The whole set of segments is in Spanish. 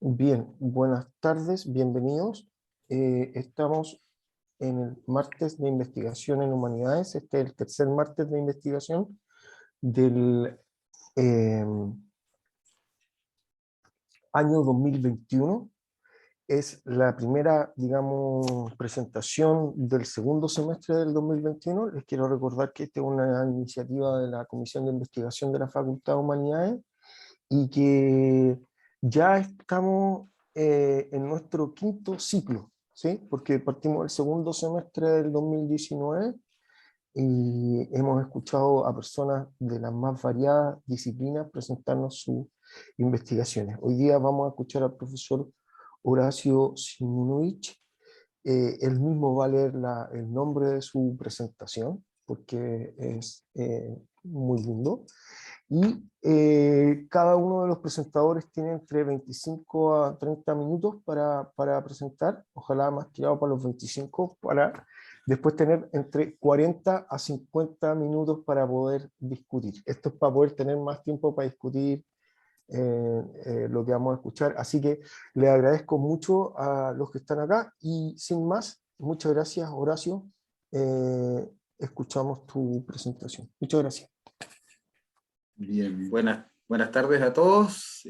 Bien, buenas tardes, bienvenidos. Estamos en el martes de investigación en humanidades. Este es el tercer martes de investigación del eh, año 2021. Es la primera, digamos, presentación del segundo semestre del 2021. Les quiero recordar que esta es una iniciativa de la Comisión de Investigación de la Facultad de Humanidades y que ya estamos en nuestro quinto ciclo, ¿sí? Porque partimos el segundo semestre del 2019 y hemos escuchado a personas de las más variadas disciplinas presentarnos sus investigaciones. Hoy día vamos a escuchar al profesor Horacio Simonovich. Él mismo va a leer el nombre de su presentación porque es muy lindo. Y cada uno de los presentadores tiene entre 25 a 30 minutos para presentar, ojalá más tirado para los 25, para después tener entre 40 a 50 minutos para poder discutir. Esto es para poder tener más tiempo para discutir lo que vamos a escuchar. Así que le agradezco mucho a los que están acá y sin más, muchas gracias, Horacio. Escuchamos tu presentación. Muchas gracias. Bien, buenas tardes a todos.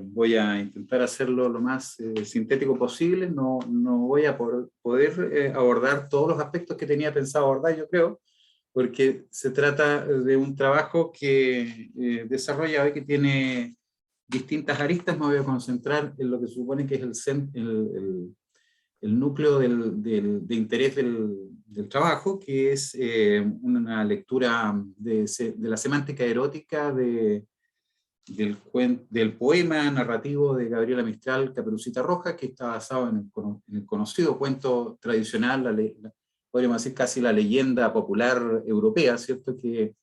Voy a intentar hacerlo lo más sintético posible. No voy a poder abordar todos los aspectos que tenía pensado abordar, yo creo, porque se trata de un trabajo que desarrolla hoy que tiene distintas aristas. Me voy a concentrar en lo que supone que es el núcleo de interés del trabajo, que es una lectura de la semántica erótica del poema narrativo de Gabriela Mistral, Caperucita Roja, que está basado en el conocido cuento tradicional, podríamos decir casi la leyenda popular europea, ¿cierto? Que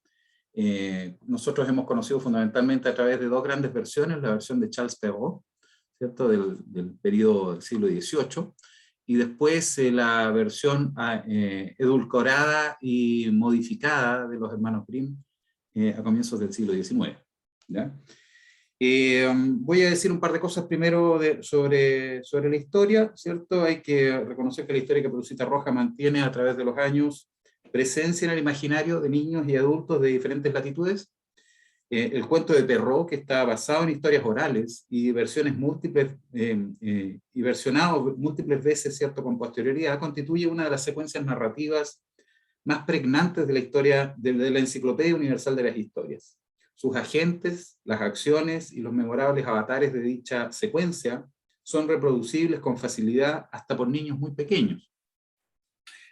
nosotros hemos conocido fundamentalmente a través de dos grandes versiones, la versión de Charles Perrault, ¿cierto? Del periodo del siglo XVIII, y después la versión edulcorada y modificada de los hermanos Grimm a comienzos del siglo XIX. ¿Ya? Voy a decir un par de cosas primero sobre la historia, ¿cierto? Hay que reconocer que la historia que Caperucita Roja mantiene a través de los años presencia en el imaginario de niños y adultos de diferentes latitudes. El cuento de Perrault, que está basado en historias orales y versiones múltiples, y versionado múltiples veces, ¿cierto?, con posterioridad, constituye una de las secuencias narrativas más pregnantes de la historia de la Enciclopedia Universal de las Historias. Sus agentes, las acciones y los memorables avatares de dicha secuencia son reproducibles con facilidad hasta por niños muy pequeños.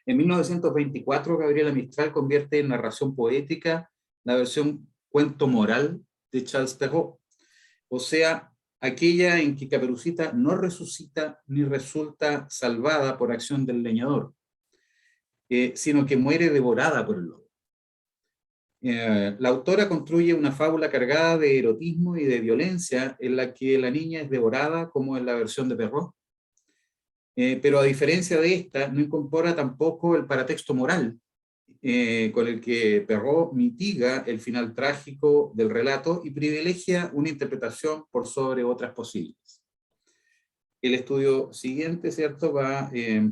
En 1924, Gabriela Mistral convierte en narración poética la versión cuento moral de Charles Perrault, o sea, aquella en que Caperucita no resucita ni resulta salvada por acción del leñador, sino que muere devorada por el lobo. La autora construye una fábula cargada de erotismo y de violencia en la que la niña es devorada como en la versión de Perrault, pero a diferencia de esta, no incorpora tampoco el paratexto moral, con el que Perrault mitiga el final trágico del relato y privilegia una interpretación por sobre otras posibles. El estudio siguiente, ¿cierto?, va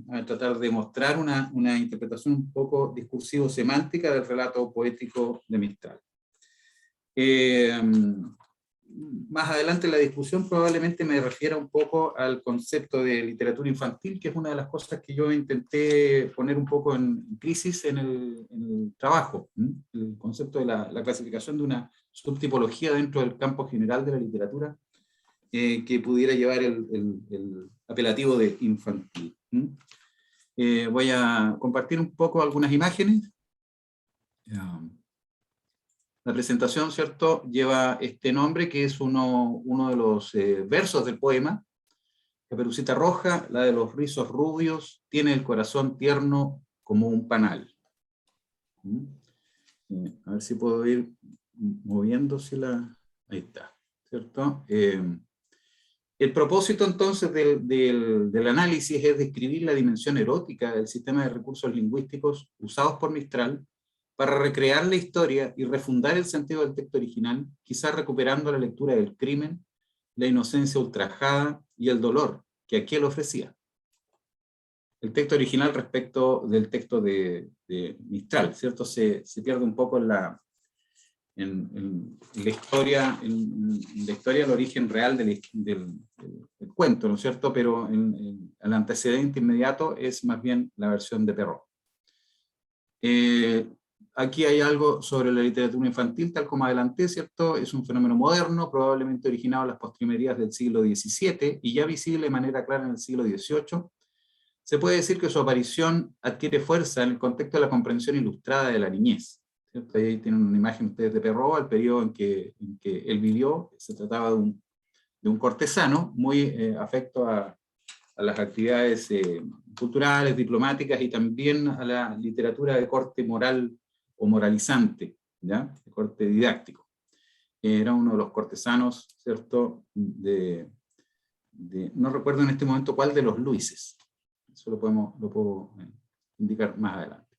a tratar de mostrar una interpretación un poco discursivo-semántica del relato poético de Mistral. Más adelante en la discusión probablemente me refiera un poco al concepto de literatura infantil, que es una de las cosas que yo intenté poner un poco en crisis en el trabajo, el concepto de la clasificación de una subtipología dentro del campo general de la literatura, que pudiera llevar el apelativo de infantil. Voy a compartir un poco algunas imágenes. La presentación, ¿cierto?, lleva este nombre, que es uno de los versos del poema. Caperucita Roja, la de los rizos rubios, tiene el corazón tierno como un panal. A ver si puedo ir moviéndose ahí está, ¿cierto? El propósito entonces del análisis es describir la dimensión erótica del sistema de recursos lingüísticos usados por Mistral para recrear la historia y refundar el sentido del texto original, quizás recuperando la lectura del crimen, la inocencia ultrajada y el dolor que aquel ofrecía. El texto original respecto del texto de Mistral, ¿cierto? Se pierde un poco en la historia, en la historia del origen real del cuento, ¿no es cierto? Pero el antecedente inmediato es más bien la versión de Perrault. Aquí hay algo sobre la literatura infantil, tal como adelanté, ¿cierto? Es un fenómeno moderno, probablemente originado en las postrimerías del siglo XVII y ya visible de manera clara en el siglo XVIII. Se puede decir que su aparición adquiere fuerza en el contexto de la comprensión ilustrada de la niñez, ¿cierto? Ahí tienen una imagen ustedes de Perrault, el periodo en que él vivió. Se trataba de un cortesano muy afecto a las actividades culturales, diplomáticas y también a la literatura de corte moral o moralizante, ¿ya? De corte didáctico. Era uno de los cortesanos, ¿cierto? No recuerdo en este momento cuál de los Luises. Eso lo puedo indicar más adelante.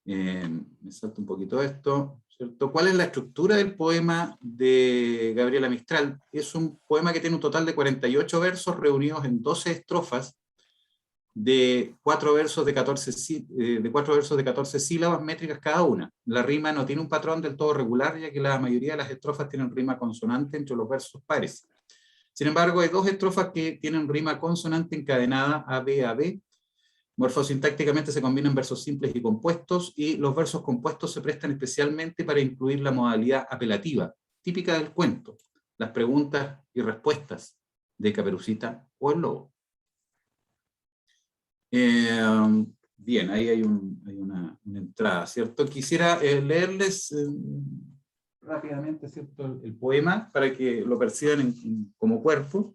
Me salto un poquito esto, ¿cierto? ¿Cuál es la estructura del poema de Gabriela Mistral? Es un poema que tiene un total de 48 versos reunidos en 12 estrofas de 4 versos de 14 sílabas métricas cada una. La rima no tiene un patrón del todo regular, ya que la mayoría de las estrofas tienen rima consonante entre los versos pares. Sin embargo, hay 2 estrofas que tienen rima consonante encadenada A-B. Morfosintácticamente se combinan versos simples y compuestos, y los versos compuestos se prestan especialmente para incluir la modalidad apelativa, típica del cuento, las preguntas y respuestas de Caperucita o el Lobo. Bien, ahí hay una entrada, ¿cierto? Quisiera leerles rápidamente, ¿cierto? El poema para que lo perciban como cuerpo.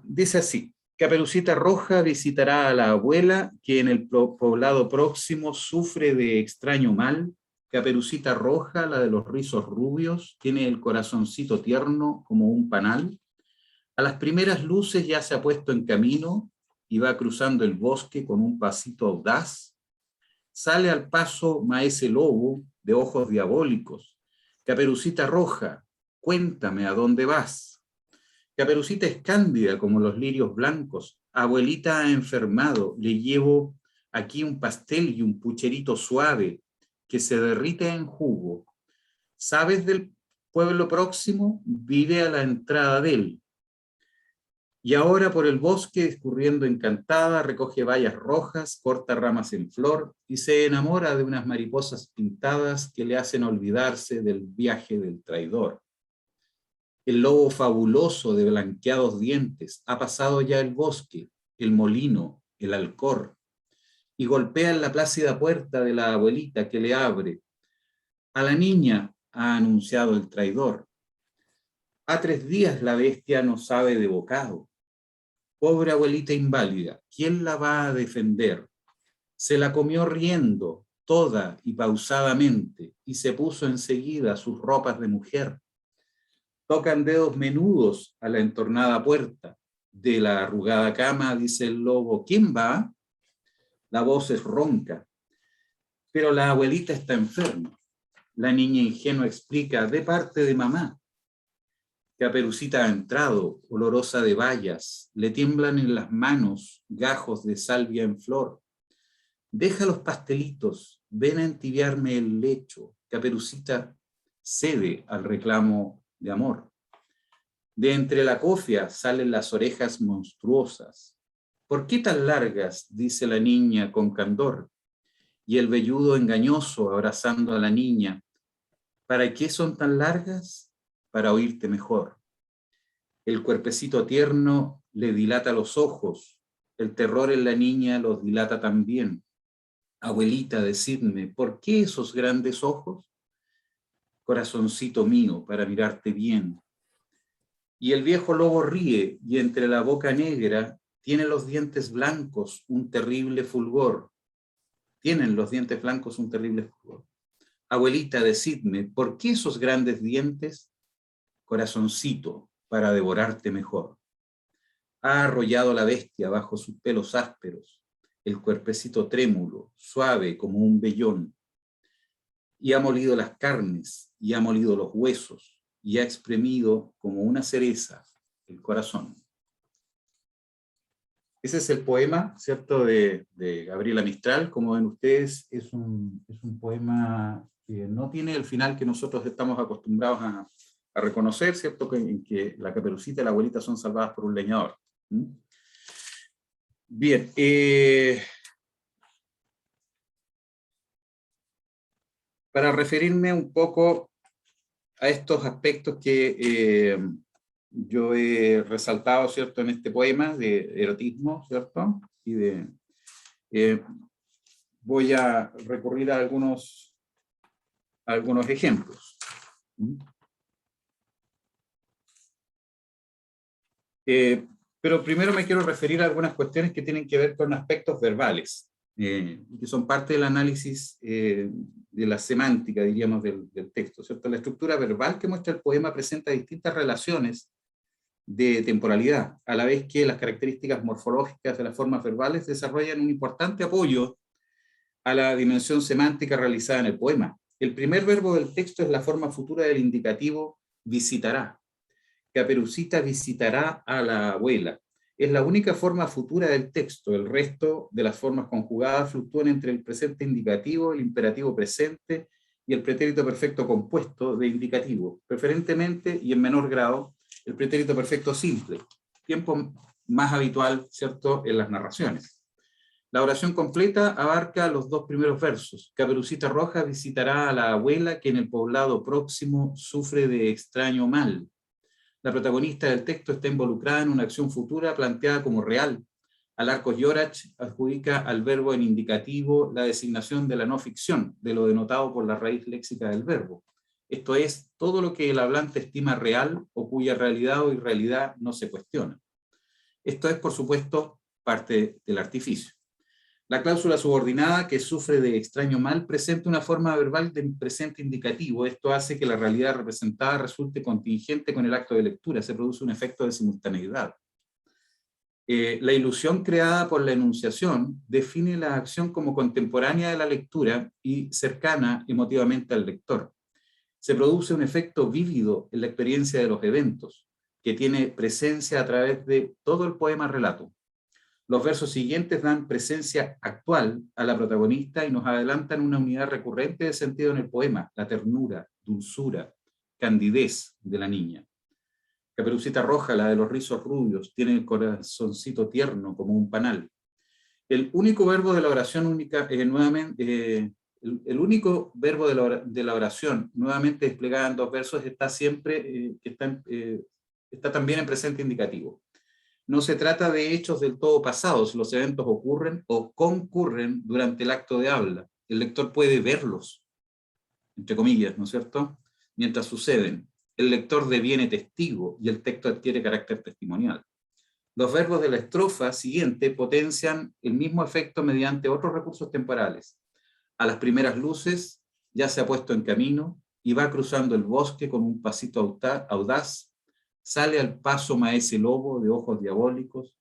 Dice así: Caperucita Roja visitará a la abuela que en el poblado próximo sufre de extraño mal. Caperucita Roja, la de los rizos rubios, tiene el corazoncito tierno como un panal. A las primeras luces ya se ha puesto en camino y va cruzando el bosque con un pasito audaz. Sale al paso Maese Lobo, de ojos diabólicos. Caperucita Roja, cuéntame a dónde vas. Caperucita es cándida como los lirios blancos. Abuelita ha enfermado, le llevo aquí un pastel y un pucherito suave que se derrite en jugo. ¿Sabes del pueblo próximo? Vive a la entrada de él. Y ahora por el bosque, discurriendo encantada, recoge bayas rojas, corta ramas en flor y se enamora de unas mariposas pintadas que le hacen olvidarse del viaje del traidor. El lobo fabuloso de blanqueados dientes ha pasado ya el bosque, el molino, el alcor, y golpea en la plácida puerta de la abuelita que le abre. A la niña ha anunciado el traidor. Ha 3 días la bestia no sabe de bocado. Pobre abuelita inválida, ¿quién la va a defender? Se la comió riendo, toda y pausadamente, y se puso enseguida sus ropas de mujer. Tocan dedos menudos a la entornada puerta. De la arrugada cama dice el lobo: ¿quién va? La voz es ronca. Pero la abuelita está enferma. La niña ingenua explica: de parte de mamá. Caperucita ha entrado, olorosa de bayas, le tiemblan en las manos gajos de salvia en flor. Deja los pastelitos, ven a entibiarme el lecho. Caperucita cede al reclamo de amor. De entre la cofia salen las orejas monstruosas. ¿Por qué tan largas?, dice la niña con candor. Y el velludo engañoso abrazando a la niña. ¿Para qué son tan largas? Para oírte mejor. El cuerpecito tierno le dilata los ojos, el terror en la niña los dilata también. Abuelita, decidme, ¿por qué esos grandes ojos? Corazoncito mío, para mirarte bien. Y el viejo lobo ríe, y entre la boca negra tiene los dientes blancos un terrible fulgor. Tienen los dientes blancos un terrible fulgor. Abuelita, decidme, ¿por qué esos grandes dientes? Corazoncito, para devorarte mejor. Ha arrollado la bestia bajo sus pelos ásperos, el cuerpecito trémulo, suave como un vellón, y ha molido las carnes, y ha molido los huesos, y ha exprimido como una cereza el corazón. Ese es el poema, ¿cierto?, de Gabriela Mistral. Como ven ustedes, es un poema que no tiene el final que nosotros estamos acostumbrados a reconocer, ¿cierto?, en que la Caperucita y la abuelita son salvadas por un leñador. Bien, para referirme un poco a estos aspectos que yo he resaltado, ¿cierto?, en este poema de erotismo, ¿cierto?, y voy a recurrir a algunos ejemplos. Pero primero me quiero referir a algunas cuestiones que tienen que ver con aspectos verbales, que son parte del análisis de la semántica, diríamos, del texto, ¿cierto? La estructura verbal que muestra el poema presenta distintas relaciones de temporalidad, a la vez que las características morfológicas de las formas verbales desarrollan un importante apoyo a la dimensión semántica realizada en el poema. El primer verbo del texto es la forma futura del indicativo visitará. Caperucita visitará a la abuela. Es la única forma futura del texto. El resto de las formas conjugadas fluctúan entre el presente indicativo, el imperativo presente y el pretérito perfecto compuesto de indicativo, preferentemente y en menor grado el pretérito perfecto simple, tiempo más habitual, ¿cierto?, en las narraciones. La oración completa abarca los dos primeros versos. Caperucita Roja visitará a la abuela que en el poblado próximo sufre de extraño mal. La protagonista del texto está involucrada en una acción futura planteada como real. Alarcos Llorach adjudica al verbo en indicativo la designación de la no ficción, de lo denotado por la raíz léxica del verbo. Esto es, todo lo que el hablante estima real o cuya realidad o irrealidad no se cuestiona. Esto es, por supuesto, parte del artificio. La cláusula subordinada, que sufre de extraño mal, presenta una forma verbal de presente indicativo. Esto hace que la realidad representada resulte contingente con el acto de lectura. Se produce un efecto de simultaneidad. La ilusión creada por la enunciación define la acción como contemporánea de la lectura y cercana emotivamente al lector. Se produce un efecto vívido en la experiencia de los eventos, que tiene presencia a través de todo el poema relato. Los versos siguientes dan presencia actual a la protagonista y nos adelantan una unidad recurrente de sentido en el poema, la ternura, dulzura, candidez de la niña. Caperucita Roja, la de los rizos rubios, tiene el corazoncito tierno como un panal. El único verbo de la oración única, el único verbo de la oración nuevamente desplegada en dos versos está siempre, está también en presente indicativo. No se trata de hechos del todo pasados, los eventos ocurren o concurren durante el acto de habla. El lector puede verlos, entre comillas, ¿no es cierto?, mientras suceden. El lector deviene testigo y el texto adquiere carácter testimonial. Los verbos de la estrofa siguiente potencian el mismo efecto mediante otros recursos temporales. A las primeras luces ya se ha puesto en camino y va cruzando el bosque con un pasito audaz. Sale al paso maese lobo de ojos diabólicos.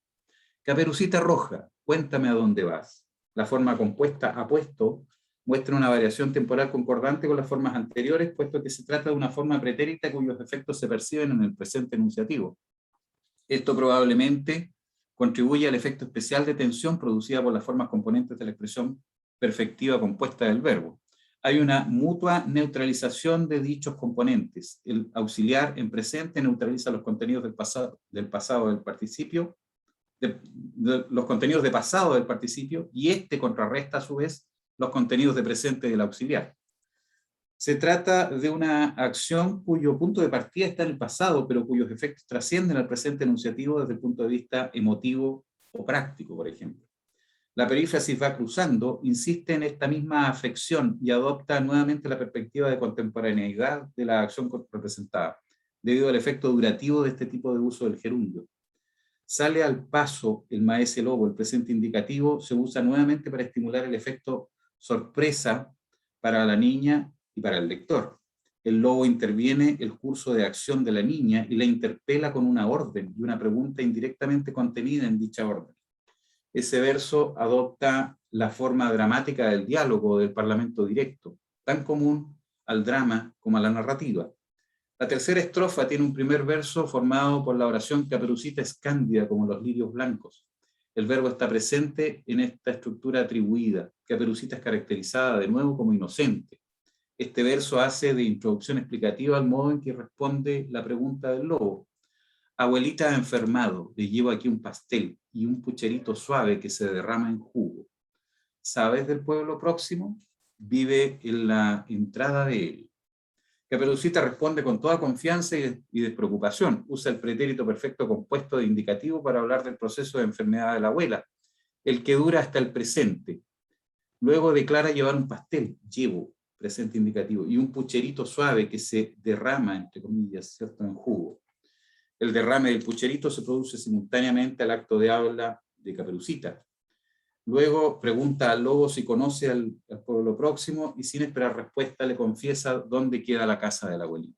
Caperucita Roja, cuéntame a dónde vas. La forma compuesta apuesto muestra una variación temporal concordante con las formas anteriores, puesto que se trata de una forma pretérita cuyos efectos se perciben en el presente enunciativo. Esto probablemente contribuye al efecto especial de tensión producida por las formas componentes de la expresión perfectiva compuesta del verbo. Hay una mutua neutralización de dichos componentes. El auxiliar en presente neutraliza los contenidos del pasado del participio, los contenidos de pasado del participio, y este contrarresta a su vez los contenidos de presente del auxiliar. Se trata de una acción cuyo punto de partida está en el pasado, pero cuyos efectos trascienden al presente enunciativo desde el punto de vista emotivo o práctico, por ejemplo. La perífrasis va cruzando, insiste en esta misma afección y adopta nuevamente la perspectiva de contemporaneidad de la acción representada, debido al efecto durativo de este tipo de uso del gerundio. Sale al paso el maese lobo, el presente indicativo se usa nuevamente para estimular el efecto sorpresa para la niña y para el lector. El lobo interviene el curso de acción de la niña y la interpela con una orden y una pregunta indirectamente contenida en dicha orden. Ese verso adopta la forma dramática del diálogo, del parlamento directo, tan común al drama como a la narrativa. La tercera estrofa tiene un primer verso formado por la oración Caperucita es cándida como los lirios blancos. El verbo está presente en esta estructura atribuida. Caperucita es caracterizada de nuevo como inocente. Este verso hace de introducción explicativa al modo en que responde la pregunta del lobo. Abuelita ha enfermado, le llevo aquí un pastel y un pucherito suave que se derrama en jugo. ¿Sabes del pueblo próximo? Vive en la entrada de él. Caperucita responde con toda confianza y despreocupación. Usa el pretérito perfecto compuesto de indicativo para hablar del proceso de enfermedad de la abuela, el que dura hasta el presente. Luego declara llevar un pastel, llevo, presente indicativo, y un pucherito suave que se derrama, entre comillas, ¿cierto?, en jugo. El derrame del pucherito se produce simultáneamente al acto de habla de Caperucita. Luego pregunta al lobo si conoce al pueblo próximo y sin esperar respuesta le confiesa dónde queda la casa de la abuelita.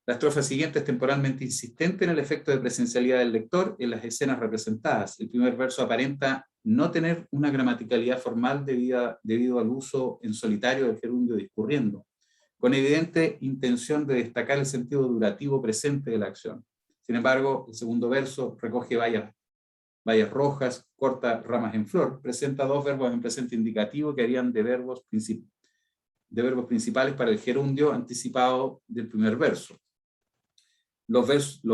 La estrofa siguiente es temporalmente insistente en el efecto de presencialidad del lector en las escenas representadas. El primer verso aparenta no tener una gramaticalidad formal debido al uso en solitario del gerundio discurriendo, con evidente intención de destacar el sentido durativo presente de la acción. Sin embargo, el segundo verso recoge bayas rojas, corta ramas en flor, presenta dos verbos en presente indicativo que harían de verbos principales para el gerundio anticipado del primer verso. Los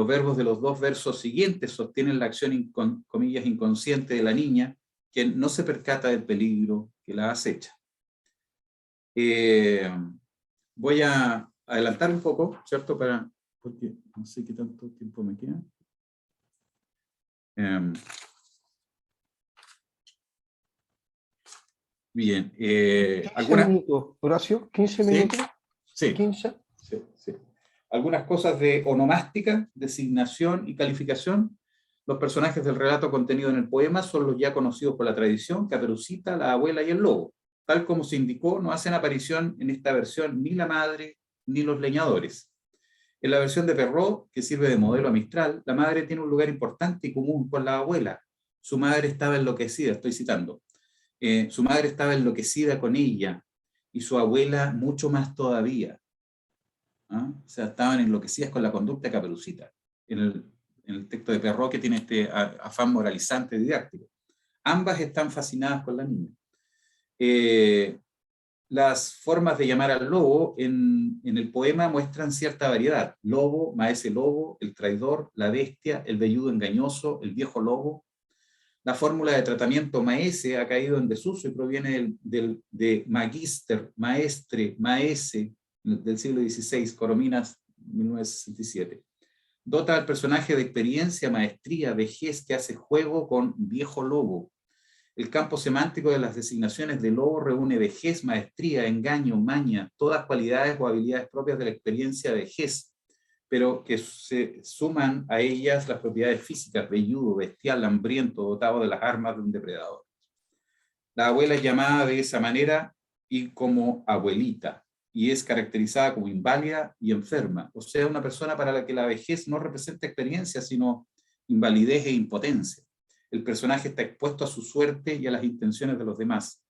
verbos de los dos versos siguientes sostienen la acción, comillas, inconsciente de la niña, que no se percata del peligro que la acecha. Voy a adelantar un poco, ¿cierto? Porque no sé qué tanto tiempo me queda. Bien. 15 minutos, Horacio, 15 minutos. Sí. 15. Sí. Algunas cosas de onomástica, designación y calificación. Los personajes del relato contenido en el poema son los ya conocidos por la tradición: Caperucita, la abuela y el lobo. Tal como se indicó, no hacen aparición en esta versión ni la madre ni los leñadores. En la versión de Perrault, que sirve de modelo a Mistral, la madre tiene un lugar importante y común con la abuela. Su madre estaba enloquecida, estoy citando. Su madre estaba enloquecida con ella y su abuela mucho más todavía. ¿Ah? O sea, estaban enloquecidas con la conducta de Caperucita, en el texto de Perrault, que tiene este afán moralizante didáctico. Ambas están fascinadas con la niña. Las formas de llamar al lobo en el poema muestran cierta variedad. Lobo, maese lobo, el traidor, la bestia, el velludo engañoso, el viejo lobo. La fórmula de tratamiento maese ha caído en desuso y proviene de magister, maestre, maese, del siglo XVI, Corominas, 1967. Dota al personaje de experiencia, maestría, vejez, que hace juego con viejo lobo. El campo semántico de las designaciones de lobo reúne vejez, maestría, engaño, maña, todas cualidades o habilidades propias de la experiencia de vejez, pero que se suman a ellas las propiedades físicas: velludo, bestial, hambriento, dotado de las armas de un depredador. La abuela es llamada de esa manera y como abuelita, y es caracterizada como inválida y enferma, o sea, una persona para la que la vejez no representa experiencia, sino invalidez e impotencia. El personaje está expuesto a su suerte y a las intenciones de los demás,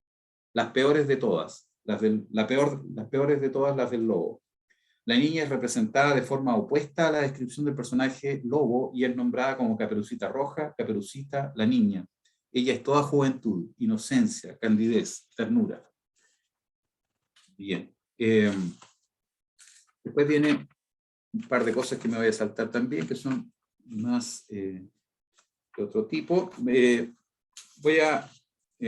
las peores de todas, las peores de todas, las del lobo. La niña es representada de forma opuesta a la descripción del personaje lobo y es nombrada como Caperucita Roja, Caperucita, la niña. Ella es toda juventud, inocencia, candidez, ternura. Bien. Después viene un par de cosas que me voy a saltar también, que son más de otro tipo. Voy a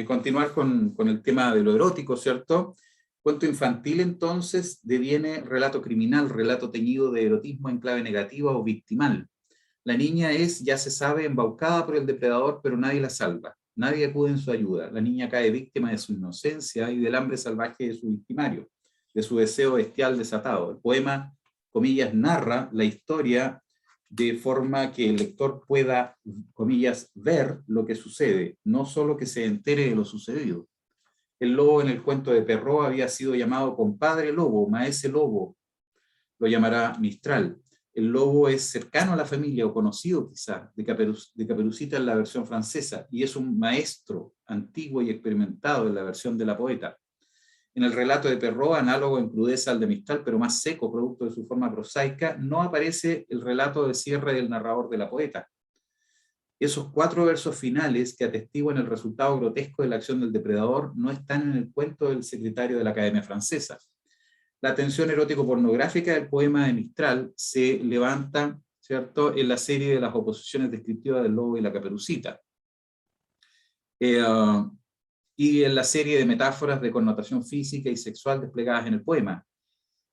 continuar con el tema de lo erótico, ¿cierto? Cuento infantil, entonces, deviene relato criminal, relato teñido de erotismo en clave negativa o victimal. La niña es, ya se sabe, embaucada por el depredador, pero nadie la salva. Nadie acude en su ayuda. La niña cae víctima de su inocencia y del hambre salvaje de su victimario, de su deseo bestial desatado. El poema, comillas, narra la historia de forma que el lector pueda, comillas, ver lo que sucede, no solo que se entere de lo sucedido. El lobo en el cuento de Perrault había sido llamado compadre lobo, maese lobo, lo llamará Mistral. El lobo es cercano a la familia o conocido quizá de Caperucita en la versión francesa y es un maestro antiguo y experimentado en la versión de la poeta. En el relato de Perrault, análogo en crudeza al de Mistral, pero más seco, producto de su forma prosaica, no aparece el relato de cierre del narrador de la poeta. Esos 4 versos finales que atestiguan el resultado grotesco de la acción del depredador no están en el cuento del secretario de la Academia Francesa. La tensión erótico-pornográfica del poema de Mistral se levanta, ¿cierto?, en la serie de las oposiciones descriptivas del lobo y la caperucita. Y en la serie de metáforas de connotación física y sexual desplegadas en el poema.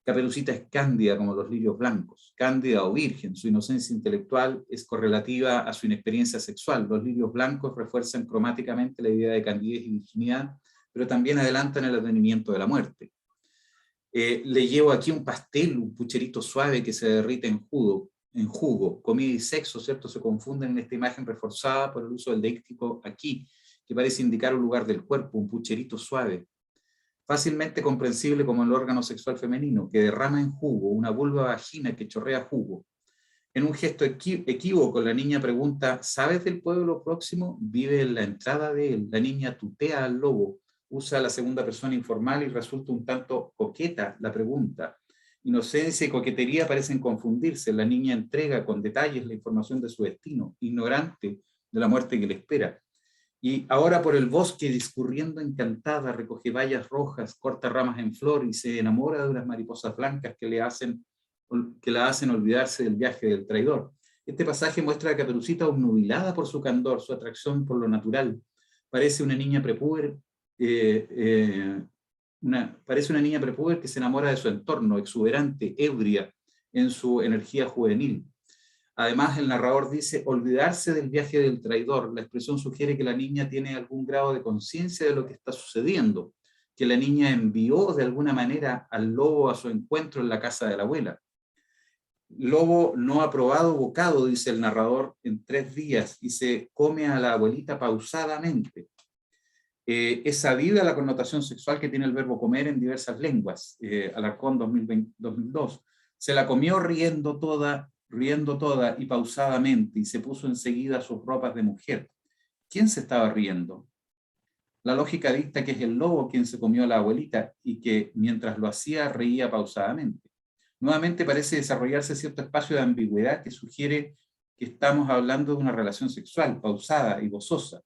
Caperucita es cándida como los lirios blancos, cándida o virgen, su inocencia intelectual es correlativa a su inexperiencia sexual. Los lirios blancos refuerzan cromáticamente la idea de candidez y virginidad, pero también adelantan el advenimiento de la muerte. Le llevo aquí un pastel, un pucherito suave que se derrite en jugo. Comida y sexo, ¿cierto?, se confunden en esta imagen reforzada por el uso del deíctico aquí, que parece indicar un lugar del cuerpo, un pucherito suave, fácilmente comprensible como el órgano sexual femenino, que derrama en jugo, una vulva vagina que chorrea jugo. En un gesto equívoco, la niña pregunta, ¿sabes del pueblo próximo? Vive en la entrada de él. La niña tutea al lobo, usa la segunda persona informal y resulta un tanto coqueta la pregunta. Inocencia y coquetería parecen confundirse. La niña entrega con detalles la información de su destino, ignorante de la muerte que le espera. Y ahora por el bosque, discurriendo encantada, recoge bayas rojas, corta ramas en flor y se enamora de unas mariposas blancas que la hacen olvidarse del viaje del traidor. Este pasaje muestra a Caperucita obnubilada por su candor, su atracción por lo natural. Parece una niña prepúber, parece una niña prepúber que se enamora de su entorno, exuberante, ebria en su energía juvenil. Además, el narrador dice olvidarse del viaje del traidor. La expresión sugiere que la niña tiene algún grado de conciencia de lo que está sucediendo, que la niña envió de alguna manera al lobo a su encuentro en la casa de la abuela. Lobo no ha probado bocado, dice el narrador, en 3 días y se come a la abuelita pausadamente. Es sabida la connotación sexual que tiene el verbo comer en diversas lenguas. Alarcón 2002. Se la comió riendo toda y pausadamente, y se puso enseguida sus ropas de mujer. ¿Quién se estaba riendo? La lógica dicta que es el lobo quien se comió a la abuelita y que mientras lo hacía reía pausadamente. Nuevamente parece desarrollarse cierto espacio de ambigüedad que sugiere que estamos hablando de una relación sexual, pausada y gozosa.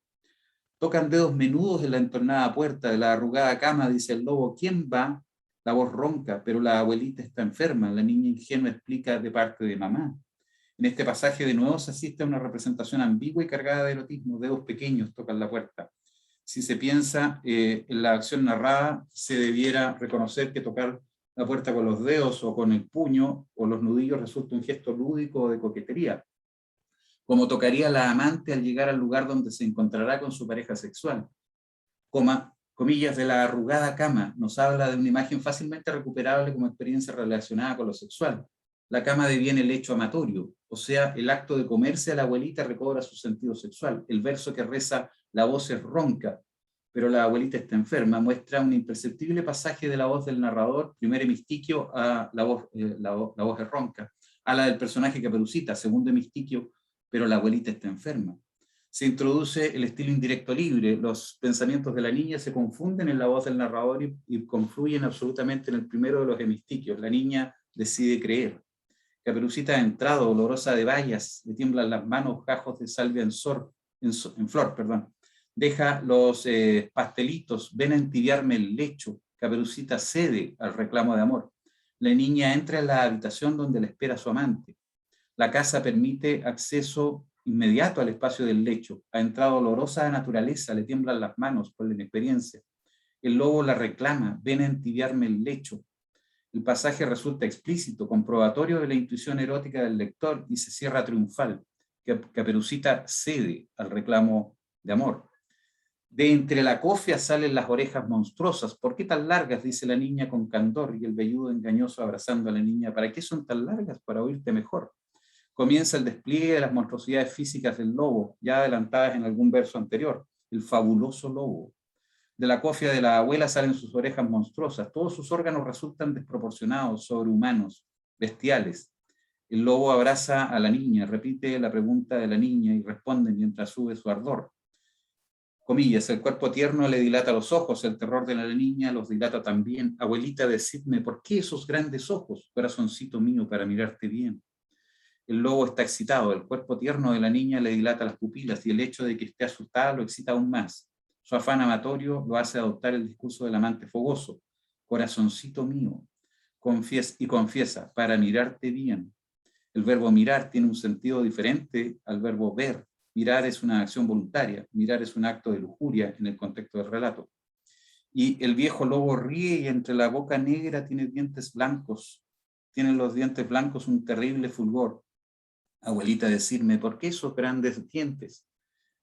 Tocan dedos menudos en la entornada puerta de la arrugada cama, dice el lobo. ¿Quién va? La voz ronca, pero la abuelita está enferma. La niña ingenua explica de parte de mamá. En este pasaje de nuevo se asiste a una representación ambigua y cargada de erotismo. Dedos pequeños tocan la puerta. Si se piensa en la acción narrada, se debiera reconocer que tocar la puerta con los dedos o con el puño o los nudillos resulta un gesto lúdico o de coquetería, como tocaría la amante al llegar al lugar donde se encontrará con su pareja sexual. Comillas de la arrugada cama nos habla de una imagen fácilmente recuperable como experiencia relacionada con lo sexual. La cama deviene el hecho amatorio, o sea, el acto de comerse a la abuelita recobra su sentido sexual. El verso que reza la voz es ronca, pero la abuelita está enferma, muestra un imperceptible pasaje de la voz del narrador, primer hemistiquio a la voz es ronca, a la del personaje Caperucita, segundo hemistiquio, pero la abuelita está enferma. Se introduce el estilo indirecto libre, los pensamientos de la niña se confunden en la voz del narrador y confluyen absolutamente en el primero de los hemistiquios. La niña decide creer. Caperucita ha entrado, olorosa de bayas, le tiemblan las manos, gajos de salvia en flor. Deja los pastelitos, ven a entibiarme el lecho. Caperucita cede al reclamo de amor. La niña entra en la habitación donde la espera su amante. La casa permite acceso inmediato al espacio del lecho. Ha entrado olorosa de naturaleza, le tiemblan las manos por la inexperiencia. El lobo la reclama, ven a entibiarme el lecho. El pasaje resulta explícito, comprobatorio de la intuición erótica del lector y se cierra triunfal. Caperucita cede al reclamo de amor. De entre la cofia salen las orejas monstruosas. ¿Por qué tan largas?, dice la niña con candor, y el velludo engañoso abrazando a la niña. ¿Para qué son tan largas? Para oírte mejor. Comienza el despliegue de las monstruosidades físicas del lobo, ya adelantadas en algún verso anterior, el fabuloso lobo. De la cofia de la abuela salen sus orejas monstruosas, todos sus órganos resultan desproporcionados, sobrehumanos, bestiales. El lobo abraza a la niña, repite la pregunta de la niña y responde mientras sube su ardor. comillas, el cuerpo tierno le dilata los ojos, el terror de la niña los dilata también. Abuelita, decidme, ¿por qué esos grandes ojos, corazoncito mío, para mirarte bien? El lobo está excitado, el cuerpo tierno de la niña le dilata las pupilas y el hecho de que esté asustada lo excita aún más. Su afán amatorio lo hace adoptar el discurso del amante fogoso. Corazoncito mío, confiesa, para mirarte bien. El verbo mirar tiene un sentido diferente al verbo ver. Mirar es una acción voluntaria, mirar es un acto de lujuria en el contexto del relato. Y el viejo lobo ríe y entre la boca negra tiene dientes blancos. Tienen los dientes blancos un terrible fulgor. Abuelita, decirme, ¿por qué esos grandes dientes?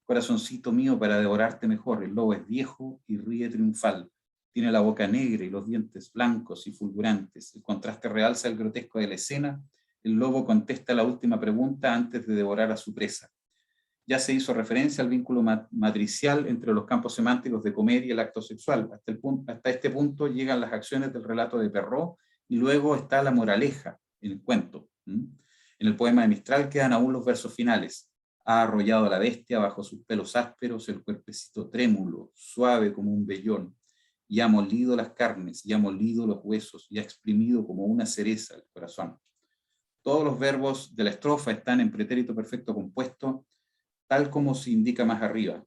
Corazoncito mío, para devorarte mejor. El lobo es viejo y ríe triunfal. Tiene la boca negra y los dientes blancos y fulgurantes. El contraste realza el grotesco de la escena. El lobo contesta la última pregunta antes de devorar a su presa. Ya se hizo referencia al vínculo matricial entre los campos semánticos de comer y el acto sexual. Hasta este punto llegan las acciones del relato de Perrault y luego está la moraleja en el cuento. En el poema de Mistral quedan aún los versos finales. Ha arrollado a la bestia bajo sus pelos ásperos el cuerpecito trémulo, suave como un vellón, y ha molido las carnes, y ha molido los huesos, y ha exprimido como una cereza el corazón. Todos los verbos de la estrofa están en pretérito perfecto compuesto, tal como se indica más arriba.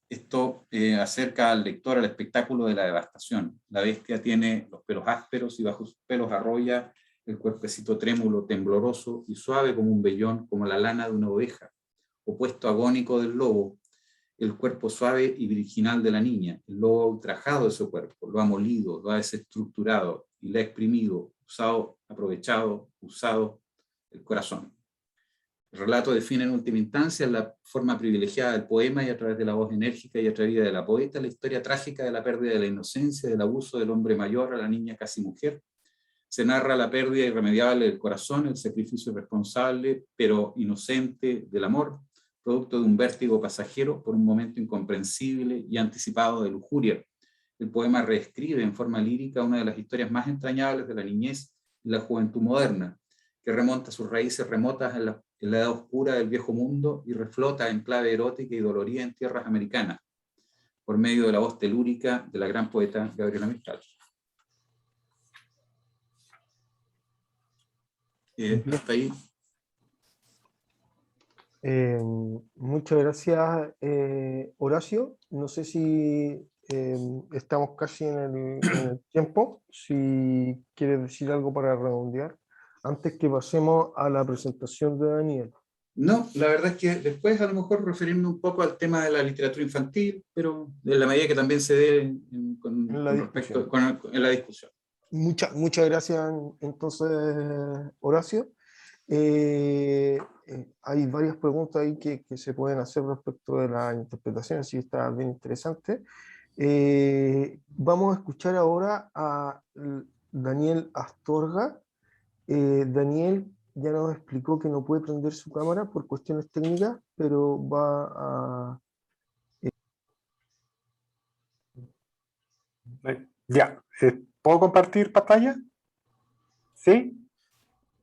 Esto acerca al lector al espectáculo de la devastación. La bestia tiene los pelos ásperos y bajo sus pelos arrolla el cuerpecito trémulo, tembloroso y suave como un vellón, como la lana de una oveja. Opuesto agónico del lobo, el cuerpo suave y virginal de la niña. El lobo ha ultrajado ese cuerpo, lo ha molido, lo ha desestructurado y lo ha exprimido, usado, aprovechado, usado el corazón. El relato define en última instancia la forma privilegiada del poema y a través de la voz enérgica y atrevida de la poeta, la historia trágica de la pérdida de la inocencia, del abuso del hombre mayor a la niña casi mujer. Se narra la pérdida irremediable del corazón, el sacrificio irresponsable, pero inocente del amor, producto de un vértigo pasajero por un momento incomprensible y anticipado de lujuria. El poema reescribe en forma lírica una de las historias más entrañables de la niñez y la juventud moderna, que remonta sus raíces remotas en la edad oscura del viejo mundo y reflota en clave erótica y dolorida en tierras americanas, por medio de la voz telúrica de la gran poeta Gabriela Mistral. Hasta ahí. Muchas gracias, Horacio. No sé si estamos casi en el tiempo. Si quieres decir algo para redondear, antes que pasemos a la presentación de Daniel. No, la verdad es que después a lo mejor referirme un poco al tema de la literatura infantil, pero en la medida que también se dé en la discusión. Muchas gracias, entonces, Horacio. Hay varias preguntas ahí que se pueden hacer respecto de la interpretación, así que está bien interesante. Vamos a escuchar ahora a Daniel Astorga. Daniel ya nos explicó que no puede prender su cámara por cuestiones técnicas, pero va a... Ya, ¿puedo compartir pantalla? ¿Sí?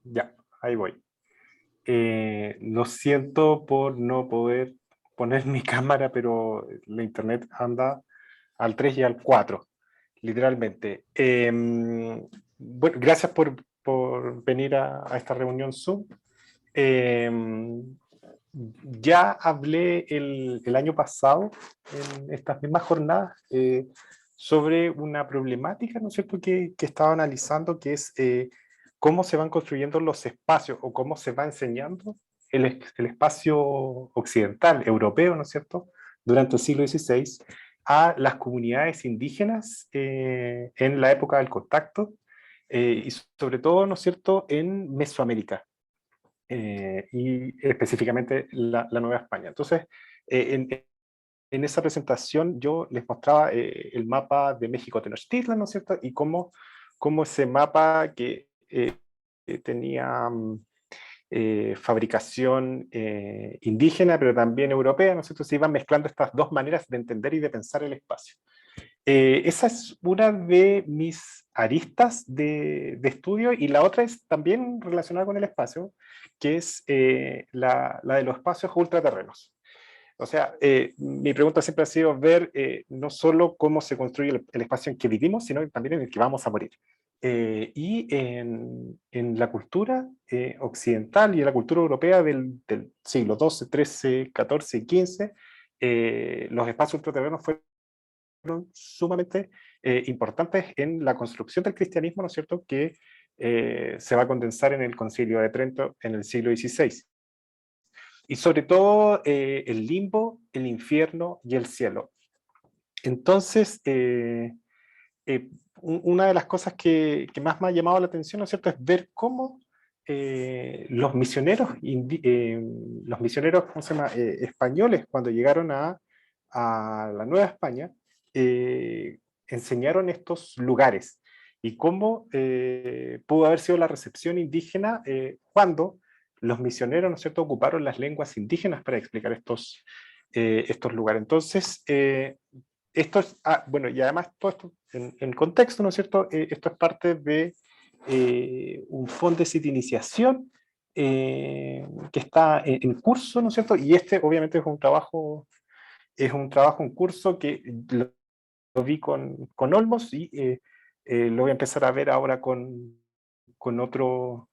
Ya, ahí voy. Lo siento por no poder poner mi cámara, pero la internet anda al 3 y al 4, literalmente. Bueno, gracias por venir a esta reunión Zoom. Ya hablé el año pasado, en estas mismas jornadas, sobre una problemática, ¿no es cierto?, que estaba analizando, que es cómo se van construyendo los espacios o cómo se va enseñando el espacio occidental, europeo, ¿no es cierto?, durante el siglo XVI a las comunidades indígenas en la época del contacto y sobre todo, ¿no es cierto?, en Mesoamérica. Y específicamente la Nueva España. Entonces, en esa presentación yo les mostraba el mapa de México Tenochtitlan, ¿no es cierto? Y cómo ese mapa que tenía fabricación indígena, pero también europea, ¿no es cierto? Se iban mezclando estas dos maneras de entender y de pensar el espacio. Esa es una de mis aristas de estudio, y la otra es también relacionada con el espacio, que es la de los espacios ultraterrenos. O sea, mi pregunta siempre ha sido ver no solo cómo se construye el espacio en que vivimos, sino también en el que vamos a morir. Y en la cultura occidental y en la cultura europea del siglo XII, XIII, XIV y XV, los espacios ultraterrenos fueron sumamente importantes en la construcción del cristianismo, ¿no es cierto?, que se va a condensar en el Concilio de Trento en el siglo XVI. Y sobre todo el limbo, el infierno y el cielo. Entonces, una de las cosas que más me ha llamado la atención, ¿no es cierto?, es ver cómo los misioneros, ¿cómo se llama?, españoles, cuando llegaron a la Nueva España, enseñaron estos lugares y cómo pudo haber sido la recepción indígena cuando los misioneros, ¿no es cierto?, ocuparon las lenguas indígenas para explicar estos lugares. Entonces, esto es, bueno, y además todo esto en contexto, ¿no es cierto? Esto es parte de un fondo de iniciación que está en curso, ¿no es cierto? Y este obviamente es un trabajo en curso que lo vi con Olmos y lo voy a empezar a ver ahora con otro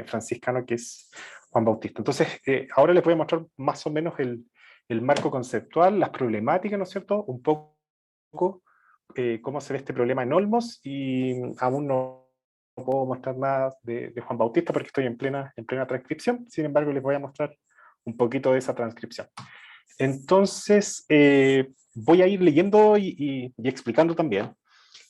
franciscano que es Juan Bautista. Entonces, ahora les voy a mostrar más o menos el marco conceptual, las problemáticas, ¿no es cierto? Un poco cómo se ve este problema en Olmos, y aún no puedo mostrar nada de Juan Bautista porque estoy en plena transcripción. Sin embargo, les voy a mostrar un poquito de esa transcripción. Entonces, voy a ir leyendo y explicando también.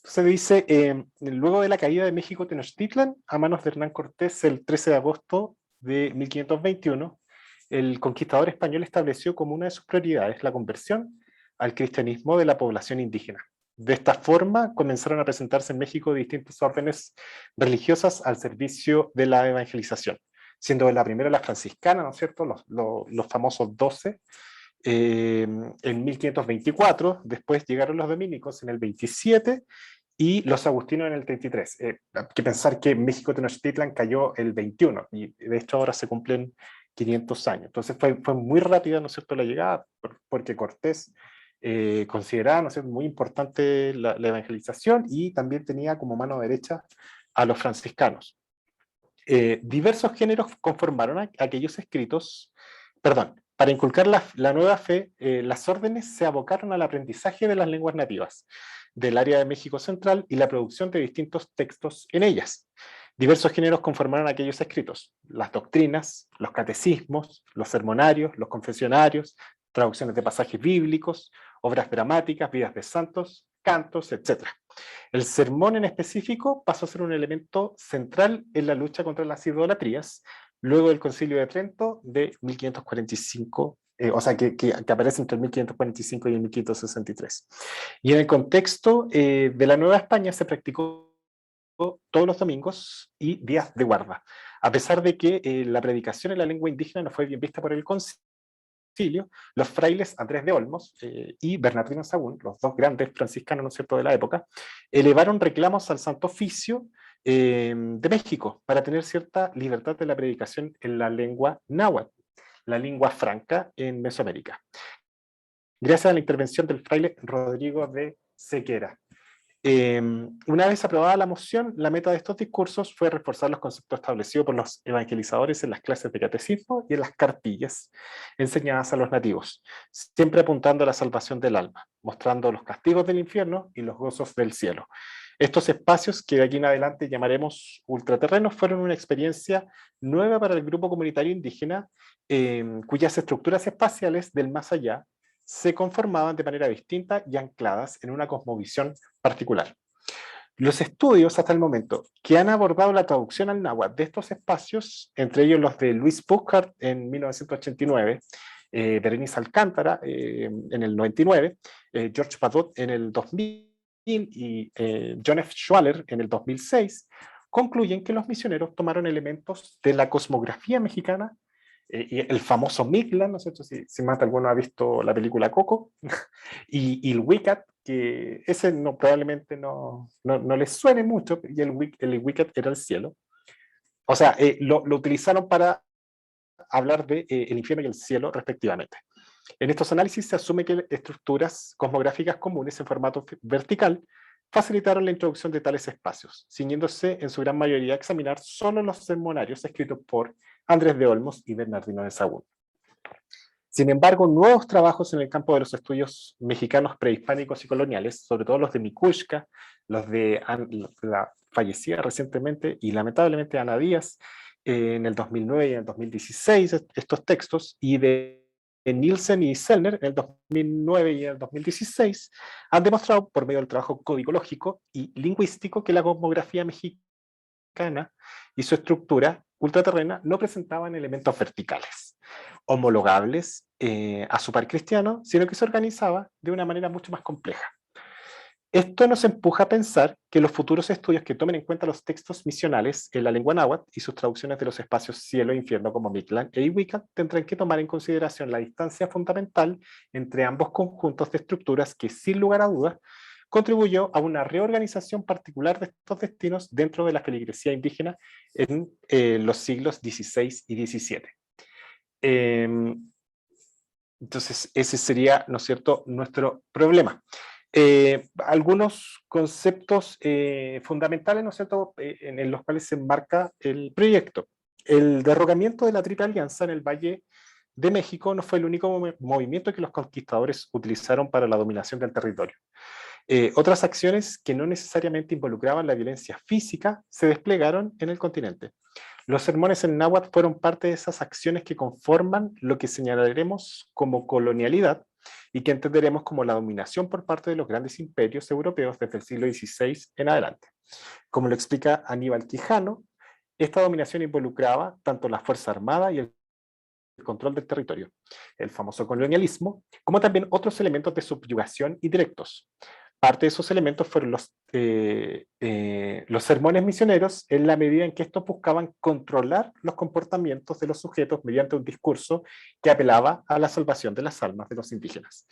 Entonces dice, luego de la caída de México Tenochtitlan a manos de Hernán Cortés el 13 de agosto de 1521, el conquistador español estableció como una de sus prioridades la conversión al cristianismo de la población indígena. De esta forma comenzaron a presentarse en México distintas órdenes religiosas al servicio de la evangelización, siendo la primera la franciscana, ¿no es cierto?, los famosos 12, en 1524, después llegaron los dominicos en el 27 y los agustinos en el 33. Hay que pensar que México Tenochtitlan cayó el 21 y de hecho ahora se cumplen 500 años. Entonces fue muy rápida, ¿no es cierto?, la llegada, porque Cortés consideraba, ¿no es cierto?, muy importante la evangelización, y también tenía como mano derecha a los franciscanos. Diversos géneros conformaron aquellos escritos, para inculcar la nueva fe, las órdenes se abocaron al aprendizaje de las lenguas nativas del área de México Central y la producción de distintos textos en ellas. Diversos géneros conformaron aquellos escritos: las doctrinas, los catecismos, los sermonarios, los confesionarios, traducciones de pasajes bíblicos, obras dramáticas, vidas de santos, cantos, etc. El sermón en específico pasó a ser un elemento central en la lucha contra las idolatrías, luego del Concilio de Trento de 1545, o sea, que aparece entre el 1545 y el 1563. Y en el contexto de la Nueva España se practicó todos los domingos y días de guarda, a pesar de que la predicación en la lengua indígena no fue bien vista por el concilio. Los frailes Andrés de Olmos y Bernardino Sahagún, los dos grandes franciscanos, ¿no es cierto?, de la época, elevaron reclamos al Santo Oficio de México para tener cierta libertad de la predicación en la lengua náhuatl, la lengua franca en Mesoamérica, gracias a la intervención del fraile Rodrigo de Sequera. Una vez aprobada la moción, la meta de estos discursos fue reforzar los conceptos establecidos por los evangelizadores en las clases de catecismo y en las cartillas enseñadas a los nativos, siempre apuntando a la salvación del alma, mostrando los castigos del infierno y los gozos del cielo. Estos espacios, que de aquí en adelante llamaremos ultraterrenos, fueron una experiencia nueva para el grupo comunitario indígena, cuyas estructuras espaciales del más allá se conformaban de manera distinta y ancladas en una cosmovisión particular. Los estudios hasta el momento que han abordado la traducción al náhuatl de estos espacios, entre ellos los de Luis Burckhardt en 1989, Berenice Alcántara en el 99, George Padot en el 2000 y John F. Schwaller en el 2006, concluyen que los misioneros tomaron elementos de la cosmografía mexicana, y el famoso Mictlan, ¿no es cierto? Si más de alguno ha visto la película Coco, y el Wiccat, que ese probablemente no les suene mucho, y el Wiccat era el cielo. O sea, lo utilizaron para hablar de el infierno y el cielo respectivamente. En estos análisis se asume que estructuras cosmográficas comunes en formato vertical facilitaron la introducción de tales espacios, ciñéndose en su gran mayoría a examinar solo los sermonarios escritos por Andrés de Olmos y Bernardino de Sahagún. Sin embargo, nuevos trabajos en el campo de los estudios mexicanos prehispánicos y coloniales, sobre todo los de Mikushka, los de la fallecida recientemente y lamentablemente Ana Díaz, en el 2009 y en el 2016, estos textos, y de Nielsen y Sellner en el 2009 y en el 2016, han demostrado por medio del trabajo codicológico y lingüístico que la cosmografía mexicana y su estructura ultraterrena no presentaban elementos verticales homologables a su par cristiano, sino que se organizaba de una manera mucho más compleja. Esto nos empuja a pensar que los futuros estudios que tomen en cuenta los textos misionales en la lengua náhuatl y sus traducciones de los espacios cielo e infierno como Mictlán e Ihuica tendrán que tomar en consideración la distancia fundamental entre ambos conjuntos de estructuras que, sin lugar a dudas, contribuyó a una reorganización particular de estos destinos dentro de la feligresía indígena en los siglos XVI y XVII. Entonces, ese sería, ¿no es cierto?, nuestro problema. Algunos conceptos fundamentales, ¿no es cierto?, en los cuales se enmarca el proyecto. El derrocamiento de la Triple Alianza en el Valle de México no fue el único movimiento que los conquistadores utilizaron para la dominación del territorio. Otras acciones que no necesariamente involucraban la violencia física se desplegaron en el continente. Los sermones en náhuatl fueron parte de esas acciones que conforman lo que señalaremos como colonialidad y que entenderemos como la dominación por parte de los grandes imperios europeos desde el siglo XVI en adelante. Como lo explica Aníbal Quijano, esta dominación involucraba tanto la fuerza armada y el control del territorio, el famoso colonialismo, como también otros elementos de subyugación indirectos. Parte de esos elementos fueron los sermones misioneros, en la medida en que estos buscaban controlar los comportamientos de los sujetos mediante un discurso que apelaba a la salvación de las almas de los indígenas.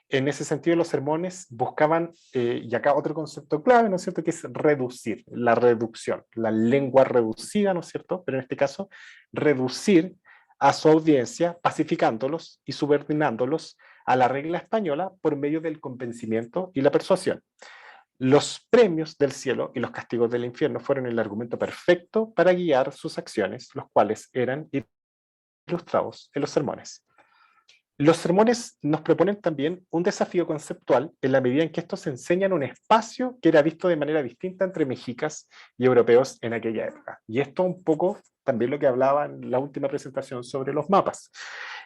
En ese sentido, los sermones buscaban, y acá otro concepto clave, ¿no es cierto?, que es reducir, la reducción, la lengua reducida, ¿no es cierto?, pero en este caso, reducir a su audiencia, pacificándolos y subordinándolos a la regla española por medio del convencimiento y la persuasión. Los premios del cielo y los castigos del infierno fueron el argumento perfecto para guiar sus acciones, los cuales eran ilustrados en los sermones. Los sermones nos proponen también un desafío conceptual en la medida en que estos enseñan un espacio que era visto de manera distinta entre mexicas y europeos en aquella época. Y esto un poco también lo que hablaba en la última presentación sobre los mapas.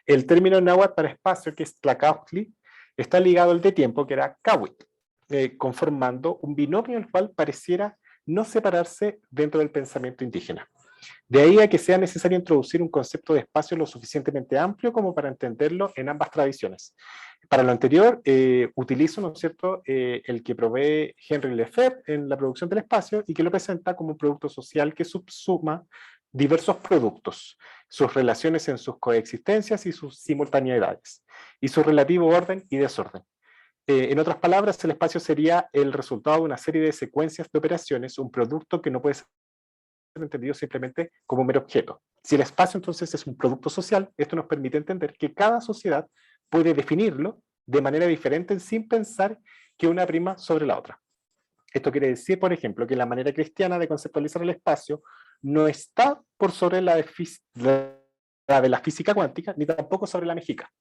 El término náhuatl para espacio, que es tlacautli, está ligado al de tiempo, que era cahuit, conformando un binomio el cual pareciera no separarse dentro del pensamiento indígena. De ahí a que sea necesario introducir un concepto de espacio lo suficientemente amplio como para entenderlo en ambas tradiciones. Para lo anterior, utilizo, ¿no es cierto?, el que provee Henry Lefebvre en la producción del espacio y que lo presenta como un producto social que subsuma diversos productos, sus relaciones en sus coexistencias y sus simultaneidades, y su relativo orden y desorden. En otras palabras, el espacio sería el resultado de una serie de secuencias de operaciones, un producto que no puede ser entendido simplemente como un mero objeto. Si el espacio entonces es un producto social, esto nos permite entender que cada sociedad puede definirlo de manera diferente sin pensar que una prima sobre la otra. Esto quiere decir, por ejemplo, que la manera cristiana de conceptualizar el espacio no está por sobre la de la física cuántica, ni tampoco sobre la mexica.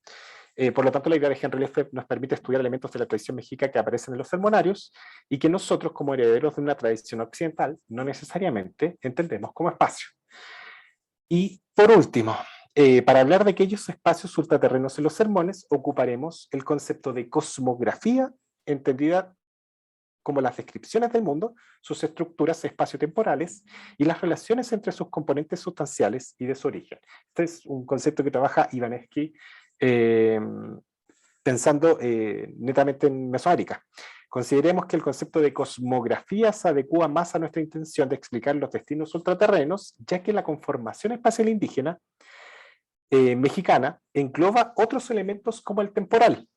Por lo tanto, la idea de Henry Lefebvre nos permite estudiar elementos de la tradición mexica que aparecen en los sermonarios y que nosotros, como herederos de una tradición occidental, no necesariamente entendemos como espacio. Y por último, para hablar de aquellos espacios ultraterrenos en los sermones, ocuparemos el concepto de cosmografía, entendida como las descripciones del mundo, sus estructuras espaciotemporales y las relaciones entre sus componentes sustanciales y de su origen. Este es un concepto que trabaja Ivanescu pensando netamente en Mesoamérica. Consideremos que el concepto de cosmografía se adecua más a nuestra intención de explicar los destinos ultraterrenos, ya que la conformación espacial indígena mexicana engloba otros elementos como el temporal,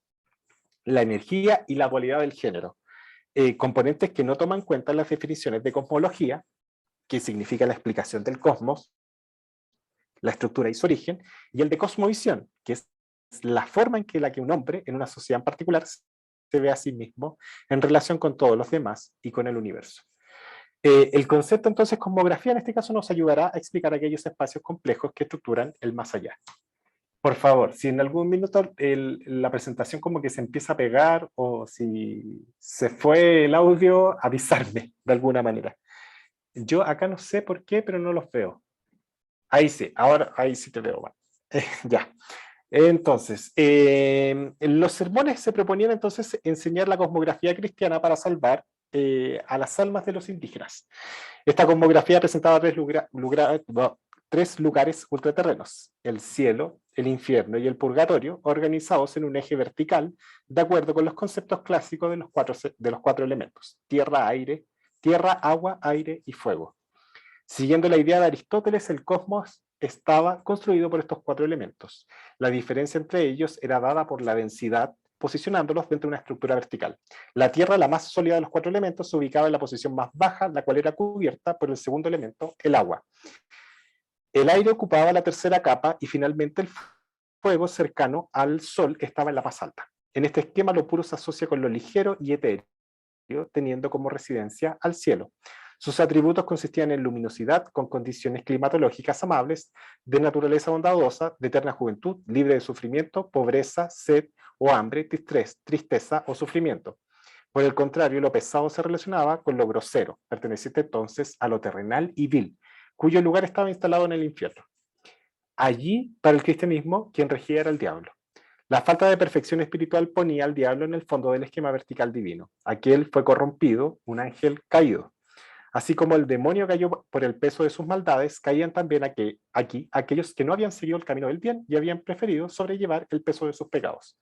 la energía y la dualidad del género, componentes que no toman en cuenta las definiciones de cosmología, que significa la explicación del cosmos, la estructura y su origen, y el de cosmovisión, que es la forma en que un hombre en una sociedad en particular se ve a sí mismo en relación con todos los demás y con el universo. El concepto entonces cosmografía en este caso nos ayudará a explicar aquellos espacios complejos que estructuran el más allá. Por favor, si en algún minuto la presentación como que se empieza a pegar o si se fue el audio, avisarme de alguna manera. Yo acá no sé por qué, pero no los veo. Ahí sí, ahora ahí sí te veo. Bueno. Ya. Entonces, los sermones se proponían entonces enseñar la cosmografía cristiana para salvar a las almas de los indígenas. Esta cosmografía presentaba tres lugares ultraterrenos: el cielo, el infierno y el purgatorio, organizados en un eje vertical, de acuerdo con los conceptos clásicos de los cuatro elementos: tierra, agua, aire y fuego. Siguiendo la idea de Aristóteles, el cosmos estaba construido por estos cuatro elementos. La diferencia entre ellos era dada por la densidad, posicionándolos dentro de una estructura vertical. La Tierra, la más sólida de los cuatro elementos, se ubicaba en la posición más baja, la cual era cubierta por el segundo elemento, el agua. El aire ocupaba la tercera capa y finalmente el fuego, cercano al Sol, estaba en la más alta. En este esquema, lo puro se asocia con lo ligero y etéreo, teniendo como residencia al cielo. Sus atributos consistían en luminosidad, con condiciones climatológicas amables, de naturaleza bondadosa, de eterna juventud, libre de sufrimiento, pobreza, sed o hambre, tristeza o sufrimiento. Por el contrario, lo pesado se relacionaba con lo grosero, perteneciente entonces a lo terrenal y vil, cuyo lugar estaba instalado en el infierno. Allí, para el cristianismo, quien regía era el diablo. La falta de perfección espiritual ponía al diablo en el fondo del esquema vertical divino. Aquel fue corrompido, un ángel caído. Así como el demonio cayó por el peso de sus maldades, caían también aquí aquellos que no habían seguido el camino del bien y habían preferido sobrellevar el peso de sus pecados.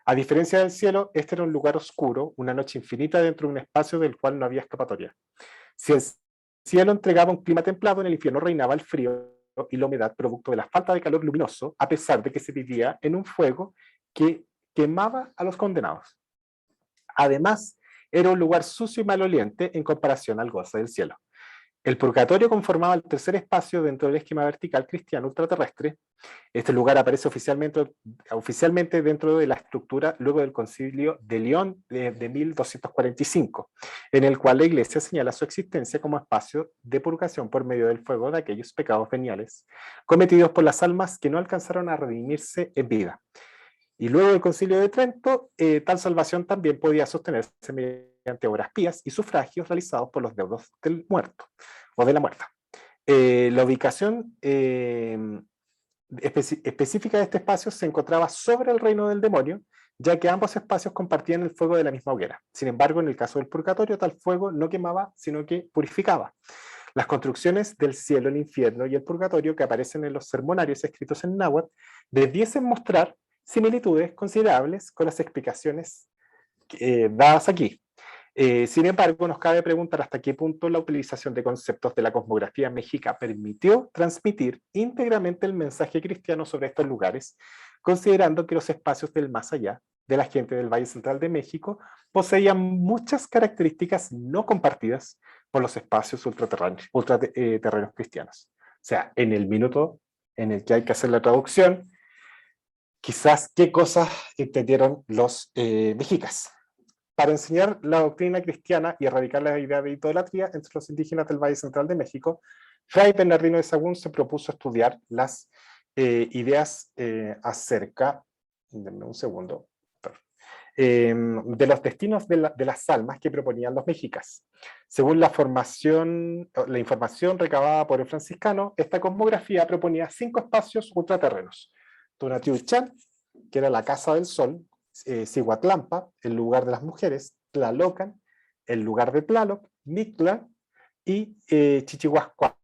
A diferencia del cielo, este era un lugar oscuro, una noche infinita dentro de un espacio del cual no había escapatoria. Si el cielo entregaba un clima templado, en el infierno reinaba el frío y la humedad producto de la falta de calor luminoso, a pesar de que se vivía en un fuego que quemaba a los condenados. Además, era un lugar sucio y maloliente en comparación al goce del cielo. El purgatorio conformaba el tercer espacio dentro del esquema vertical cristiano ultraterrestre. Este lugar aparece oficialmente dentro de la estructura luego del Concilio de León de 1245, en el cual la Iglesia señala su existencia como espacio de purgación por medio del fuego de aquellos pecados veniales cometidos por las almas que no alcanzaron a redimirse en vida. Y luego del Concilio de Trento, tal salvación también podía sostenerse mediante obras pías y sufragios realizados por los deudos del muerto o de la muerta. La ubicación específica de este espacio se encontraba sobre el reino del demonio, ya que ambos espacios compartían el fuego de la misma hoguera. Sin embargo, en el caso del purgatorio, tal fuego no quemaba, sino que purificaba. Las construcciones del cielo, el infierno y el purgatorio que aparecen en los sermonarios escritos en náhuatl debiesen mostrar similitudes considerables con las explicaciones dadas aquí. Sin embargo, nos cabe preguntar hasta qué punto la utilización de conceptos de la cosmografía mexica permitió transmitir íntegramente el mensaje cristiano sobre estos lugares, considerando que los espacios del más allá de la gente del Valle Central de México poseían muchas características no compartidas por los espacios ultraterrenos cristianos. O sea, en el minuto en el que hay que hacer la traducción, quizás qué cosas entendieron los mexicas. Para enseñar la doctrina cristiana y erradicar la idea de idolatría entre los indígenas del Valle Central de México, Fray Bernardino de Sahagún se propuso estudiar las ideas acerca, denme un segundo, de los destinos de las almas que proponían los mexicas. Según la información recabada por el franciscano, esta cosmografía proponía 5 espacios ultraterrenos: Tonatiuhcán, que era la casa del sol; Cihuatlampa, el lugar de las mujeres; Tlalocan, el lugar de Tlaloc; Mictlan y Chichihuascuasco.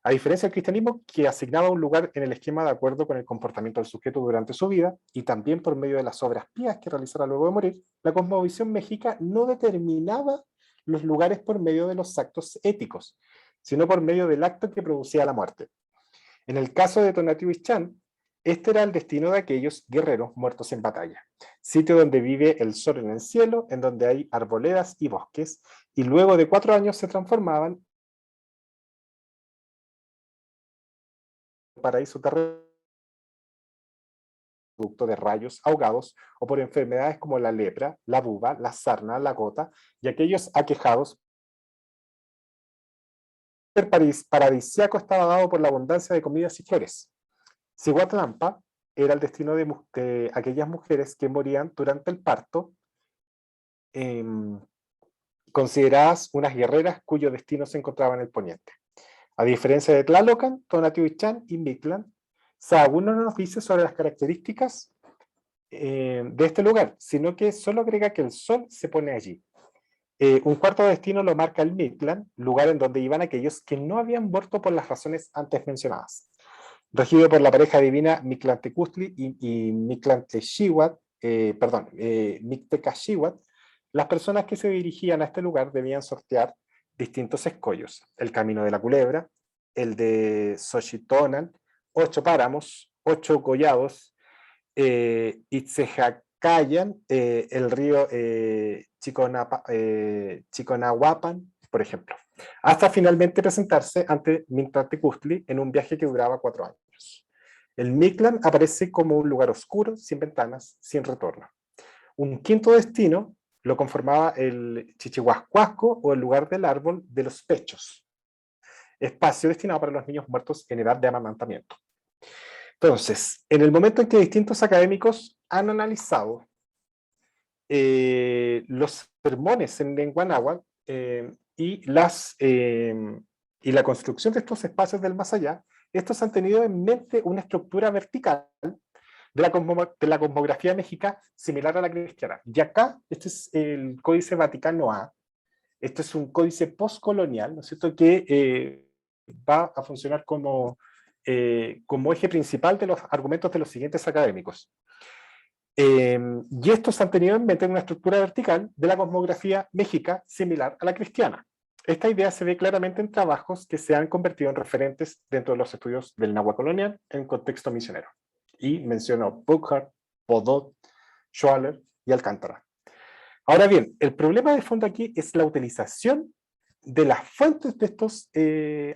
A diferencia del cristianismo, que asignaba un lugar en el esquema de acuerdo con el comportamiento del sujeto durante su vida y también por medio de las obras pías que realizara luego de morir, la cosmovisión mexica no determinaba los lugares por medio de los actos éticos, sino por medio del acto que producía la muerte. En el caso de Tonatiuhcán, este era el destino de aquellos guerreros muertos en batalla, sitio donde vive el sol en el cielo, en donde hay arboledas y bosques, y luego de 4 años se transformaban en paraíso terrestre producto de rayos ahogados o por enfermedades como la lepra, la buba, la sarna, la gota y aquellos aquejados. El paradisíaco estaba dado por la abundancia de comidas y flores. Cihuatalampa era el destino de aquellas mujeres que morían durante el parto, consideradas unas guerreras cuyo destino se encontraba en el poniente. A diferencia de Tlalocan, Tonatiuhistán y Mictlán, Sahagún no nos dice sobre las características de este lugar, sino que solo agrega que el sol se pone allí. Un cuarto destino lo marca el Mictlán, lugar en donde iban aquellos que no habían muerto por las razones antes mencionadas. Regido por la pareja divina Mictlantecutli y Mictecashihuat, las personas que se dirigían a este lugar debían sortear distintos escollos: el camino de la culebra, el de Xochitonan, 8 páramos, 8 collados, Itzehacayan, el río Chiconahuapan, por ejemplo, hasta finalmente presentarse ante Mictlantecutli en un viaje que duraba 4 años. El Mictlán aparece como un lugar oscuro, sin ventanas, sin retorno. Un quinto destino lo conformaba el Chichihuascuasco, o el lugar del árbol de los pechos, espacio destinado para los niños muertos en edad de amamantamiento. Entonces, en el momento en que distintos académicos han analizado los sermones en lengua náhuatl y la construcción de estos espacios del más allá, estos han tenido en mente una estructura vertical de la cosmografía mexica similar a la cristiana. Y acá, este es el Códice Vaticano A. Este es un códice postcolonial, ¿no es cierto?, que va a funcionar como eje principal de los argumentos de los siguientes académicos. Y estos han tenido en mente una estructura vertical de la cosmografía mexica similar a la cristiana. Esta idea se ve claramente en trabajos que se han convertido en referentes dentro de los estudios del náhuatl colonial en contexto misionero. Y mencionó Burckhardt, Bodot, Schwaller y Alcántara. Ahora bien, el problema de fondo aquí es la utilización de las fuentes de estos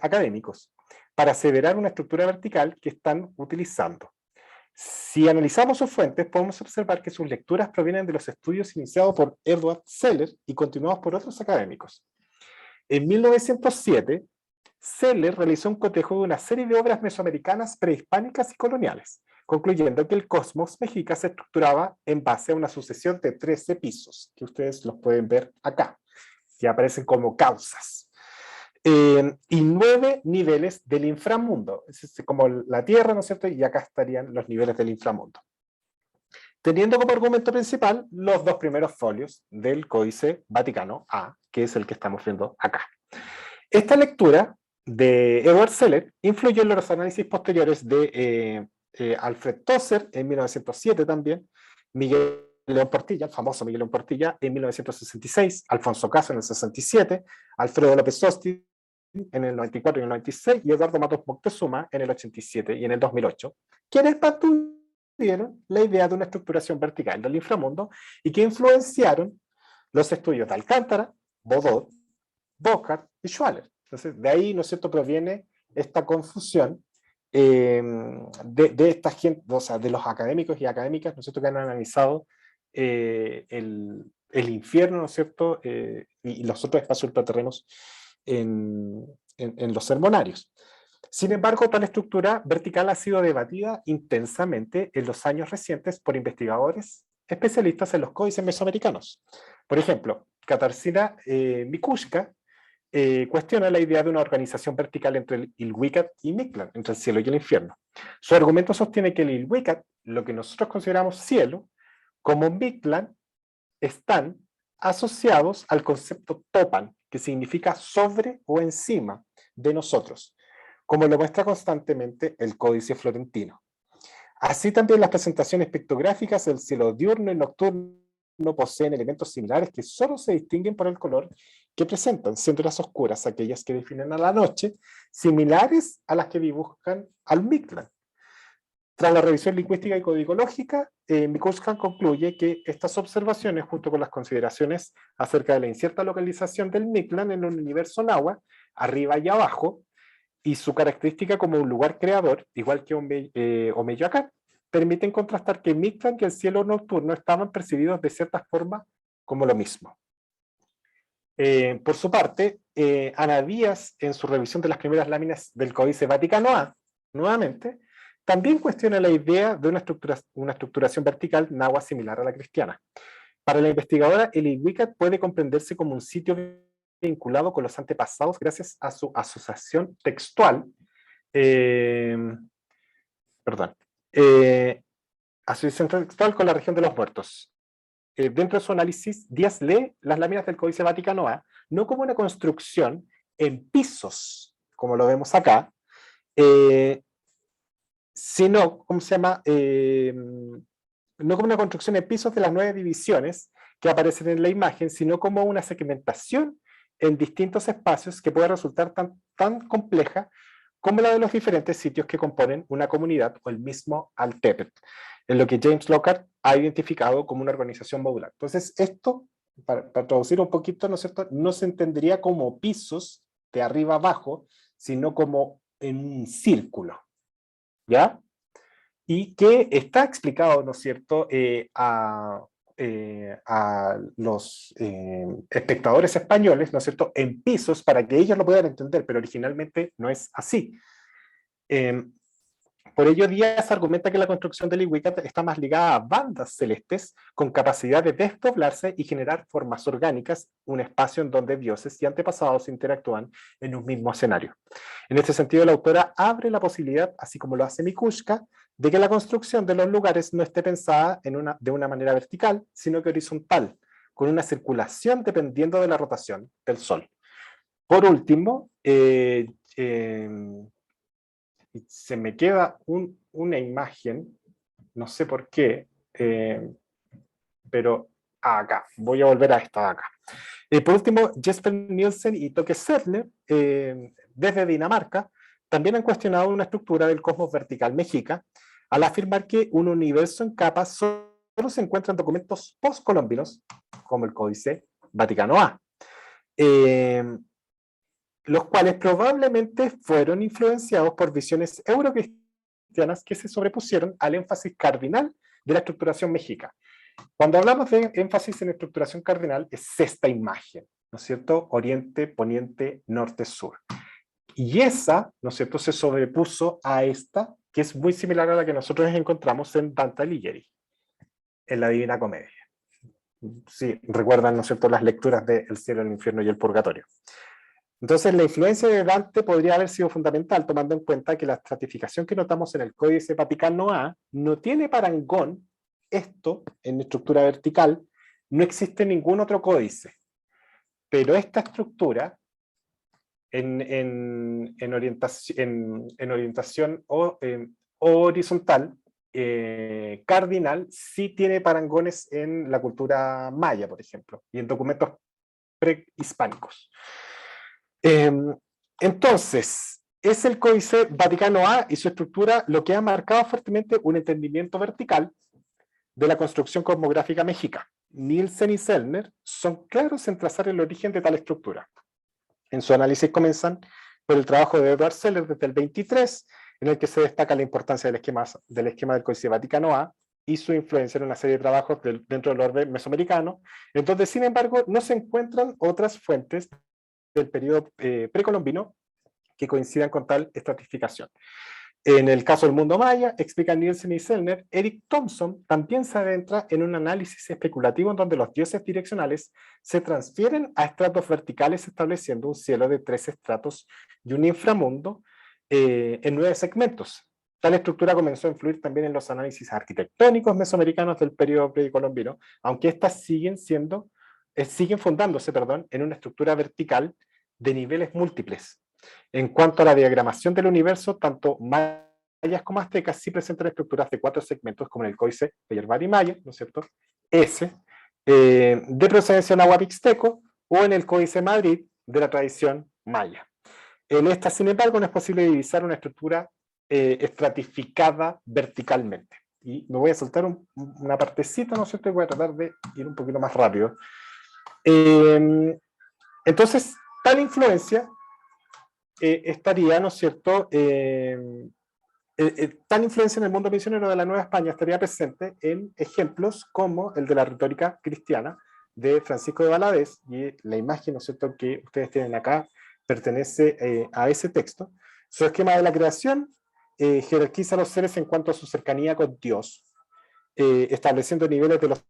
académicos para aseverar una estructura vertical que están utilizando. Si analizamos sus fuentes, podemos observar que sus lecturas provienen de los estudios iniciados por Edward Seller y continuados por otros académicos. En 1907, Seller realizó un cotejo de una serie de obras mesoamericanas prehispánicas y coloniales, concluyendo que el cosmos mexica se estructuraba en base a una sucesión de 13 pisos, que ustedes los pueden ver acá, que aparecen como causas, y 9 niveles del inframundo, es como la Tierra, ¿no es cierto? Y acá estarían los niveles del inframundo. Teniendo como argumento principal los 2 primeros folios del Códice Vaticano A, que es el que estamos viendo acá. Esta lectura de Edward Seller influyó en los análisis posteriores de Alfred Tozer en 1907 también, Miguel León Portilla, el famoso Miguel León Portilla, en 1966, Alfonso Caso en el 67, Alfredo López Sosti en el 94 y el 96, y Eduardo Matos Moctezuma en el 87 y en el 2008, quienes mantuvieron la idea de una estructuración vertical del inframundo y que influenciaron los estudios de Alcántara, Bodot, Burckhardt y Schwaller. Entonces, de ahí, ¿no es cierto?, proviene esta confusión de esta gente, o sea, de los académicos y académicas, ¿no es cierto?, que han analizado el infierno, ¿no es cierto?, y los otros espacios ultraterrenos en los sermonarios. Sin embargo, tal estructura vertical ha sido debatida intensamente en los años recientes por investigadores especialistas en los códices mesoamericanos. Por ejemplo, Katarzyna Mikushka cuestiona la idea de una organización vertical entre el Ilhuicat y Mictlán, entre el cielo y el infierno. Su argumento sostiene que el Ilhuicat, lo que nosotros consideramos cielo, como Mictlán, están asociados al concepto topan, que significa sobre o encima de nosotros, como lo muestra constantemente el Códice Florentino. Así también las presentaciones pictográficas del cielo diurno y nocturno poseen elementos similares que solo se distinguen por el color que presentan, siendo las oscuras aquellas que definen a la noche, similares a las que dibujan al Mictlán. Tras la revisión lingüística y codicológica, Mikushka concluye que estas observaciones, junto con las consideraciones acerca de la incierta localización del Mictlán en un universo náhuatl, arriba y abajo, y su característica como un lugar creador, igual que Omeyoacán, permiten contrastar que Mictlan y el cielo nocturno estaban percibidos de cierta forma como lo mismo. Por su parte, Ana Díaz, en su revisión de las primeras láminas del Códice Vaticano A, nuevamente, también cuestiona la idea de una estructuración vertical nahua similar a la cristiana. Para la investigadora, el Iwicat puede comprenderse como un sitio vinculado con los antepasados gracias a su asociación textual, asociación textual con la región de los muertos. Dentro de su análisis, Díaz lee las láminas del Códice Vaticano A no como una construcción en pisos, como lo vemos acá, sino, ¿cómo se llama? No como una construcción en pisos de las 9 divisiones que aparecen en la imagen, sino como una segmentación en distintos espacios que puede resultar tan compleja como la de los diferentes sitios que componen una comunidad o el mismo Altepet, en lo que James Lockhart ha identificado como una organización modular. Entonces, esto, para traducir un poquito, ¿no es cierto?, no se entendería como pisos de arriba abajo, sino como en un círculo, ¿ya? Y que está explicado, ¿no es cierto?, a los espectadores españoles, ¿no es cierto?, en pisos para que ellos lo puedan entender, pero originalmente no es así. Por ello, Díaz argumenta que la construcción del Iwicat está más ligada a bandas celestes con capacidad de desdoblarse y generar formas orgánicas, un espacio en donde dioses y antepasados interactúan en un mismo escenario. En este sentido, la autora abre la posibilidad, así como lo hace Mikushka, de que la construcción de los lugares no esté pensada de una manera vertical, sino que horizontal, con una circulación dependiendo de la rotación del Sol. Por último, se me queda una imagen, no sé por qué, pero acá, voy a volver a esta de acá. Por último, Jesper Nielsen y Toke Sedler, desde Dinamarca, también han cuestionado una estructura del cosmos vertical mexica, al afirmar que un universo en capas solo se encuentra en documentos postcolombinos, como el Códice Vaticano A, los cuales probablemente fueron influenciados por visiones eurocristianas que se sobrepusieron al énfasis cardinal de la estructuración mexica. Cuando hablamos de énfasis en estructuración cardinal, es esta imagen, ¿no es cierto? Oriente, poniente, norte, sur. Y esa, ¿no es cierto?, se sobrepuso a esta, que es muy similar a la que nosotros encontramos en Dante Alighieri, en la Divina Comedia. Sí, recuerdan, ¿no es cierto?, las lecturas de El cielo, el infierno y el purgatorio. Entonces, la influencia de Dante podría haber sido fundamental, tomando en cuenta que la estratificación que notamos en el Códice Vaticano A no tiene parangón, esto, en estructura vertical, no existe ningún otro códice. Pero esta estructura, en orientación horizontal, cardinal, sí tiene parangones en la cultura maya, por ejemplo, y en documentos prehispánicos. Entonces, es el Códice Vaticano A y su estructura lo que ha marcado fuertemente un entendimiento vertical de la construcción cosmográfica mexica. Nielsen y Sellner son claros en trazar el origen de tal estructura. En su análisis comienzan por el trabajo de Edward Seller desde el 23, en el que se destaca la importancia del esquema del Códice Vaticano A y su influencia en una serie de trabajos dentro del orbe mesoamericano, en donde, sin embargo, no se encuentran otras fuentes del periodo precolombino que coincidan con tal estratificación. En el caso del mundo maya, explican Nielsen y Sellner, Eric Thompson también se adentra en un análisis especulativo en donde los dioses direccionales se transfieren a estratos verticales, estableciendo un cielo de 3 estratos y un inframundo en 9 segmentos. Tal estructura comenzó a influir también en los análisis arquitectónicos mesoamericanos del periodo precolombino, aunque estas siguen fundándose, en una estructura vertical de niveles múltiples. En cuanto a la diagramación del universo, tanto mayas como aztecas sí presentan estructuras de 4 segmentos, como en el Códice de Yerbar y Maya, ¿no es cierto?, de procedencia náhuatl-mixteco, o en el Códice Madrid de la tradición maya. En esta, sin embargo, no es posible divisar una estructura estratificada verticalmente. Y me voy a saltar una partecita, ¿no es cierto?, y voy a tratar de ir un poquito más rápido. Entonces, tal influencia estaría, ¿no es cierto?, Tal influencia en el mundo misionero de la Nueva España estaría presente en ejemplos como el de la retórica cristiana de Francisco de Valadez, y la imagen, ¿no es cierto?, que ustedes tienen acá pertenece a ese texto. Su esquema de la creación jerarquiza a los seres en cuanto a su cercanía con Dios, estableciendo niveles de los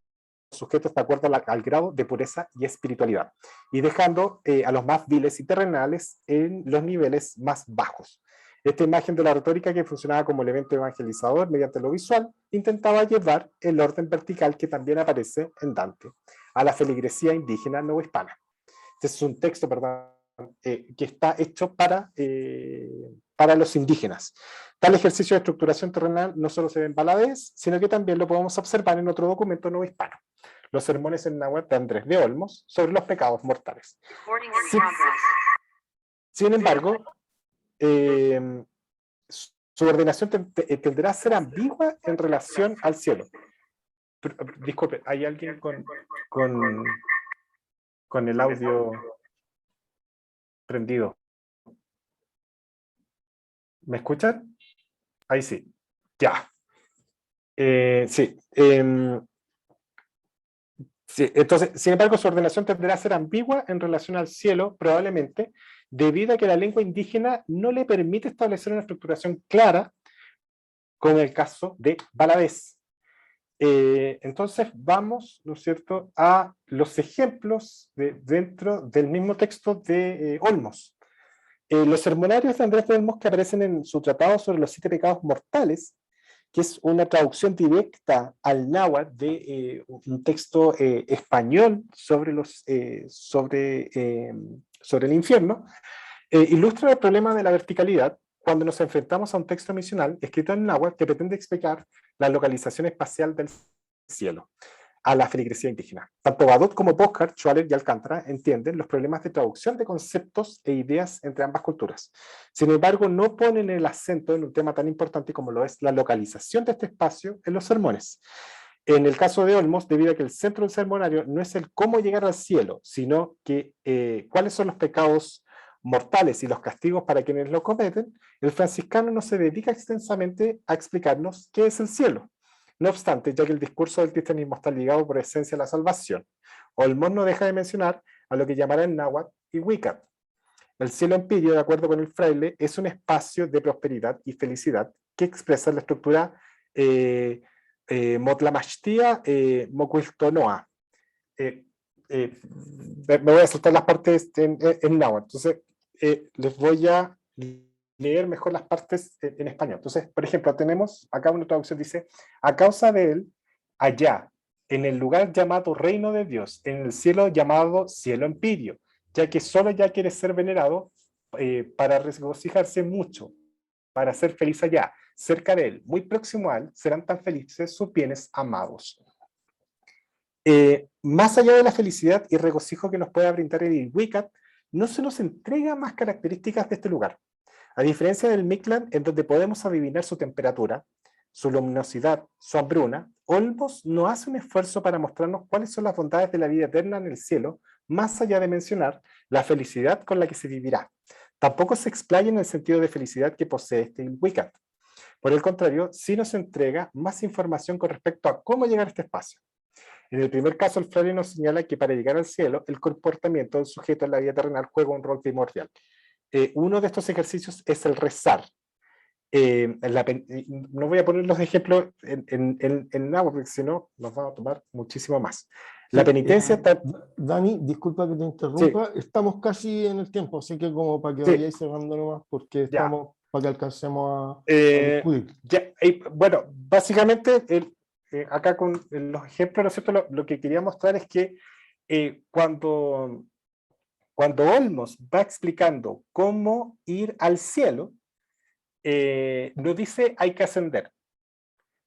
sujetos de acuerdo al grado de pureza y espiritualidad, y dejando a los más viles y terrenales en los niveles más bajos. Esta imagen de la retórica, que funcionaba como elemento evangelizador mediante lo visual, intentaba llevar el orden vertical que también aparece en Dante a la feligresía indígena novohispana. Este es un texto, perdón, que está hecho para los indígenas. Tal ejercicio de estructuración terrenal no solo se ve en Valadez, sino que también lo podemos observar en otro documento novohispano, los sermones en náhuatl de Andrés de Olmos sobre los pecados mortales. Sin embargo, su ordenación tenderá a ser ambigua en relación al cielo. Disculpe, ¿hay alguien con el audio prendido? ¿Me escuchan? Ahí sí. Ya. Sí. Sí. Entonces, sin embargo, su ordenación tenderá a ser ambigua en relación al cielo, probablemente, debido a que la lengua indígena no le permite establecer una estructuración clara, como el caso de Valadez. Entonces vamos, ¿no es cierto?, a los ejemplos dentro del mismo texto de Olmos. Los sermonarios de Andrés de Olmos, que aparecen en su tratado sobre los 7 pecados mortales, que es una traducción directa al náhuatl de un texto español sobre el infierno, ilustra el problema de la verticalidad cuando nos enfrentamos a un texto misional escrito en náhuatl que pretende explicar la localización espacial del cielo a la feligresía indígena. Tanto Badot como Boscar, Schwaller y Alcántara entienden los problemas de traducción de conceptos e ideas entre ambas culturas. Sin embargo, no ponen el acento en un tema tan importante como lo es la localización de este espacio en los sermones. En el caso de Olmos, debido a que el centro del sermonario no es el cómo llegar al cielo, sino que cuáles son los pecados mortales y los castigos para quienes lo cometen, el franciscano no se dedica extensamente a explicarnos qué es el cielo. No obstante, ya que el discurso del cristianismo está ligado por esencia a la salvación, Olmos no deja de mencionar a lo que llamará en náhuatl y Wicca. El cielo empírico, de acuerdo con el fraile, es un espacio de prosperidad y felicidad que expresa la estructura Motlamachtia Moquiltonoa. Me voy a saltar las partes en náhuatl, entonces les voy a leer mejor las partes en español. Entonces, por ejemplo, tenemos acá una traducción, dice: a causa de él, allá, en el lugar llamado reino de Dios, en el cielo llamado cielo empírico, ya que solo ya quiere ser venerado para regocijarse mucho, para ser feliz allá, cerca de él, muy próximo a él, serán tan felices sus bienes amados. Más allá de la felicidad y regocijo que nos pueda brindar el Wicca, no se nos entrega más características de este lugar. A diferencia del Mictlán, en donde podemos adivinar su temperatura, su luminosidad, su hambruna, Olmos no hace un esfuerzo para mostrarnos cuáles son las bondades de la vida eterna en el cielo, más allá de mencionar la felicidad con la que se vivirá. Tampoco se explaya en el sentido de felicidad que posee este Wicca. Por el contrario, sí nos entrega más información con respecto a cómo llegar a este espacio. En el primer caso, el fraile nos señala que para llegar al cielo, el comportamiento del sujeto en la vida terrenal juega un rol primordial. Uno de estos ejercicios es el rezar. No voy a poner los ejemplos en agua, porque si no, nos va a tomar muchísimo más. La penitencia... Dani, disculpa que te interrumpa, sí. Estamos casi en el tiempo, así que como para que Sí. vayáis cerrando nomás, porque estamos para que alcancemos a discutir. Bueno, básicamente, acá con los ejemplos, ¿no es cierto? Lo que quería mostrar es que cuando Olmos va explicando cómo ir al cielo, no dice hay que ascender,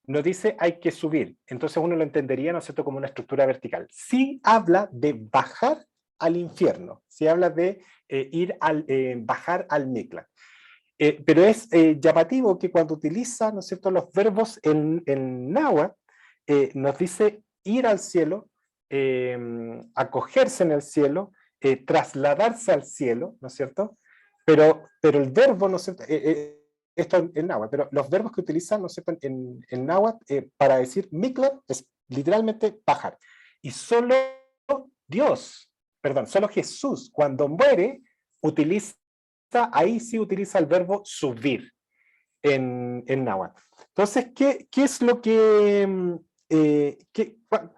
no dice hay que subir, entonces uno lo entendería, ¿no es cierto?, como una estructura vertical. Sí habla de bajar al infierno, sí habla de bajar al Mictlán. Pero es llamativo que cuando utiliza, ¿no es cierto?, los verbos en náhuatl, nos dice ir al cielo, acogerse en el cielo, trasladarse al cielo, ¿no es cierto? Pero el verbo, ¿no es cierto?, esto en náhuatl, pero los verbos que utilizan, ¿no es cierto?, en náhuatl para decir mikla es literalmente pájaro. Y solo solo Jesús, cuando muere, ahí sí utiliza el verbo subir en náhuatl. Entonces, ¿qué es lo que...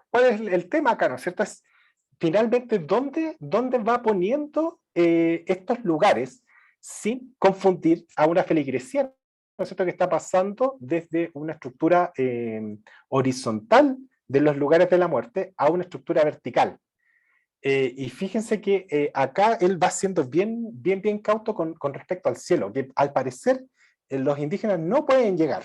¿cuál es el tema acá, no es cierto? Es finalmente dónde va poniendo estos lugares sin confundir a una feligresía, ¿no es cierto?, que está pasando desde una estructura horizontal de los lugares de la muerte a una estructura vertical. Y fíjense que acá él va siendo bien cauto con respecto al cielo, que al parecer los indígenas no pueden llegar,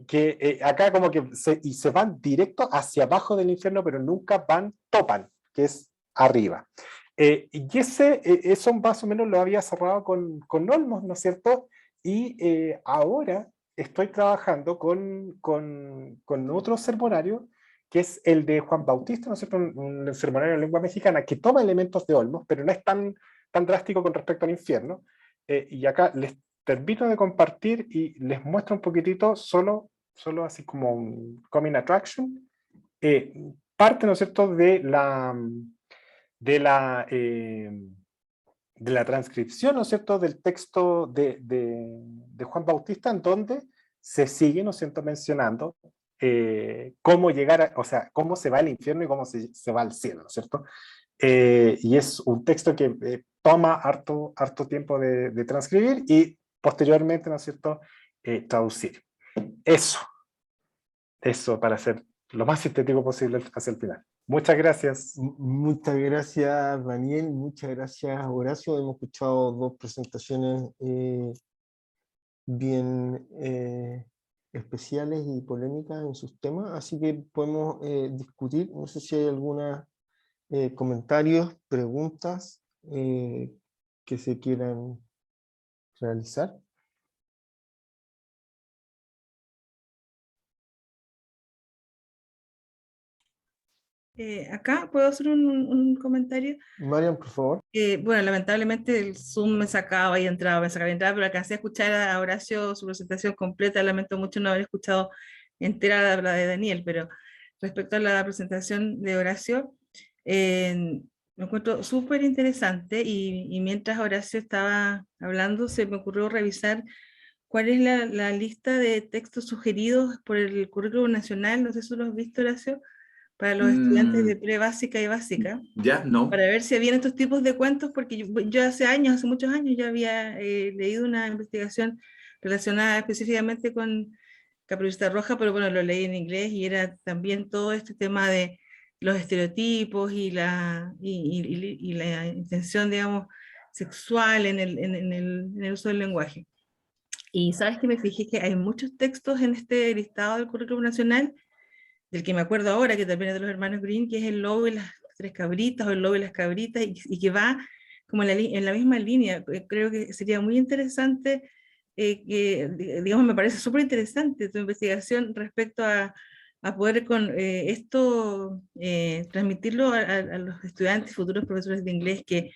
que acá como que se van directo hacia abajo del infierno, pero nunca topan, que es arriba. Y eso más o menos lo había cerrado con Olmos, ¿no es cierto? Y ahora estoy trabajando con otro sermonario, que es el de Juan Bautista, ¿no es cierto? Un sermonario en lengua mexicana que toma elementos de Olmos, pero no es tan drástico con respecto al infierno. Y acá les termino de compartir y les muestro un poquitito, solo así como un coming attraction, parte, ¿no es cierto?, de la transcripción, ¿no es cierto?, del texto de Juan Bautista, en donde se sigue, ¿no es cierto?, mencionando cómo llegar, o sea, cómo se va al infierno y cómo se va al cielo, ¿no es cierto? Y es un texto que toma harto tiempo de transcribir y posteriormente, ¿no es cierto?, traducir. Eso para ser lo más sintético posible hacia el final. Muchas gracias. Muchas gracias, Daniel. Muchas gracias, Horacio. Hemos escuchado dos presentaciones bien especiales y polémicas en sus temas, así que podemos discutir. No sé si hay algunos comentarios, preguntas que se quieran realizar. Acá puedo hacer un comentario. Marian, por favor. Bueno, lamentablemente el Zoom me sacaba y entraba, me sacaba y entraba, pero alcancé a escuchar a Horacio su presentación completa. Lamento mucho no haber escuchado entera la de Daniel, pero respecto a la presentación de Horacio, me encuentro súper interesante y mientras Horacio estaba hablando se me ocurrió revisar cuál es la lista de textos sugeridos por el Currículum Nacional. No sé si lo has visto, Horacio, para los estudiantes de pre-básica y básica, Ya, no. para ver si habían estos tipos de cuentos, porque yo hace muchos años ya había leído una investigación relacionada específicamente con Caperucita Roja, pero bueno, lo leí en inglés y era también todo este tema de los estereotipos y la intención, digamos, sexual en el uso del lenguaje. Y sabes que me fijé que hay muchos textos en este listado del Currículum Nacional, del que me acuerdo ahora, que también es de los hermanos Green, que es El lobo y las tres cabritas, o El lobo y las cabritas, y que va como en la misma línea. Creo que sería muy interesante, digamos, me parece súper interesante tu investigación respecto a poder con esto transmitirlo a los estudiantes, futuros profesores de inglés, que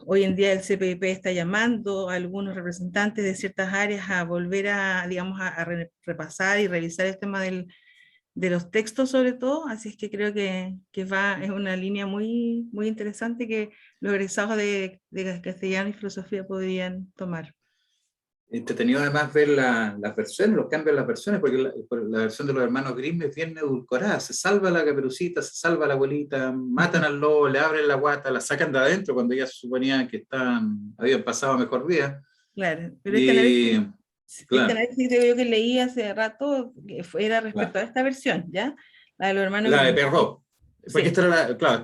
hoy en día el CPIP está llamando a algunos representantes de ciertas áreas a volver a, digamos, a repasar y revisar el tema de los textos sobre todo, así es que creo que es una línea muy interesante que los egresados de castellano y filosofía podrían tomar. Entretenido además ver las versiones, los cambios en las versiones, porque la versión de los hermanos Grimm es bien edulcorada. Se salva la Caperucita, se salva la abuelita, matan al lobo, le abren la guata, la sacan de adentro cuando ya se suponía que habían pasado mejor vida. Claro, pero Y, este análisis creo yo que leí hace rato era respecto claro, a esta versión, ¿ya? La de los hermanos la de Grimm. Perrault. Porque Sí. esta era claro,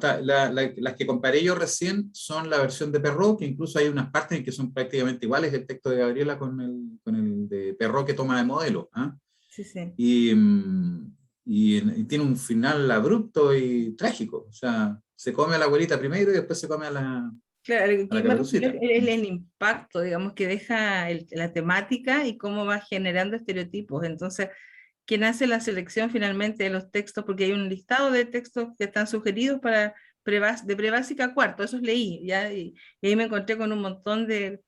las que comparé yo recién son la versión de Perrault, que incluso hay unas partes en que son prácticamente iguales el texto de Gabriela con el de Perrault que toma de modelo. ¿Ah? Sí, sí. Y tiene un final abrupto y trágico. O sea, se come a la abuelita primero y después se come a la Claro, que me refiero Caperucita. es el impacto, digamos, que deja la temática y cómo va generando estereotipos. Entonces, ¿quién hace la selección finalmente de los textos? Porque hay un listado de textos que están sugeridos para de prebásica a cuarto, esos leí, ¿ya? Y ahí me encontré con un montón de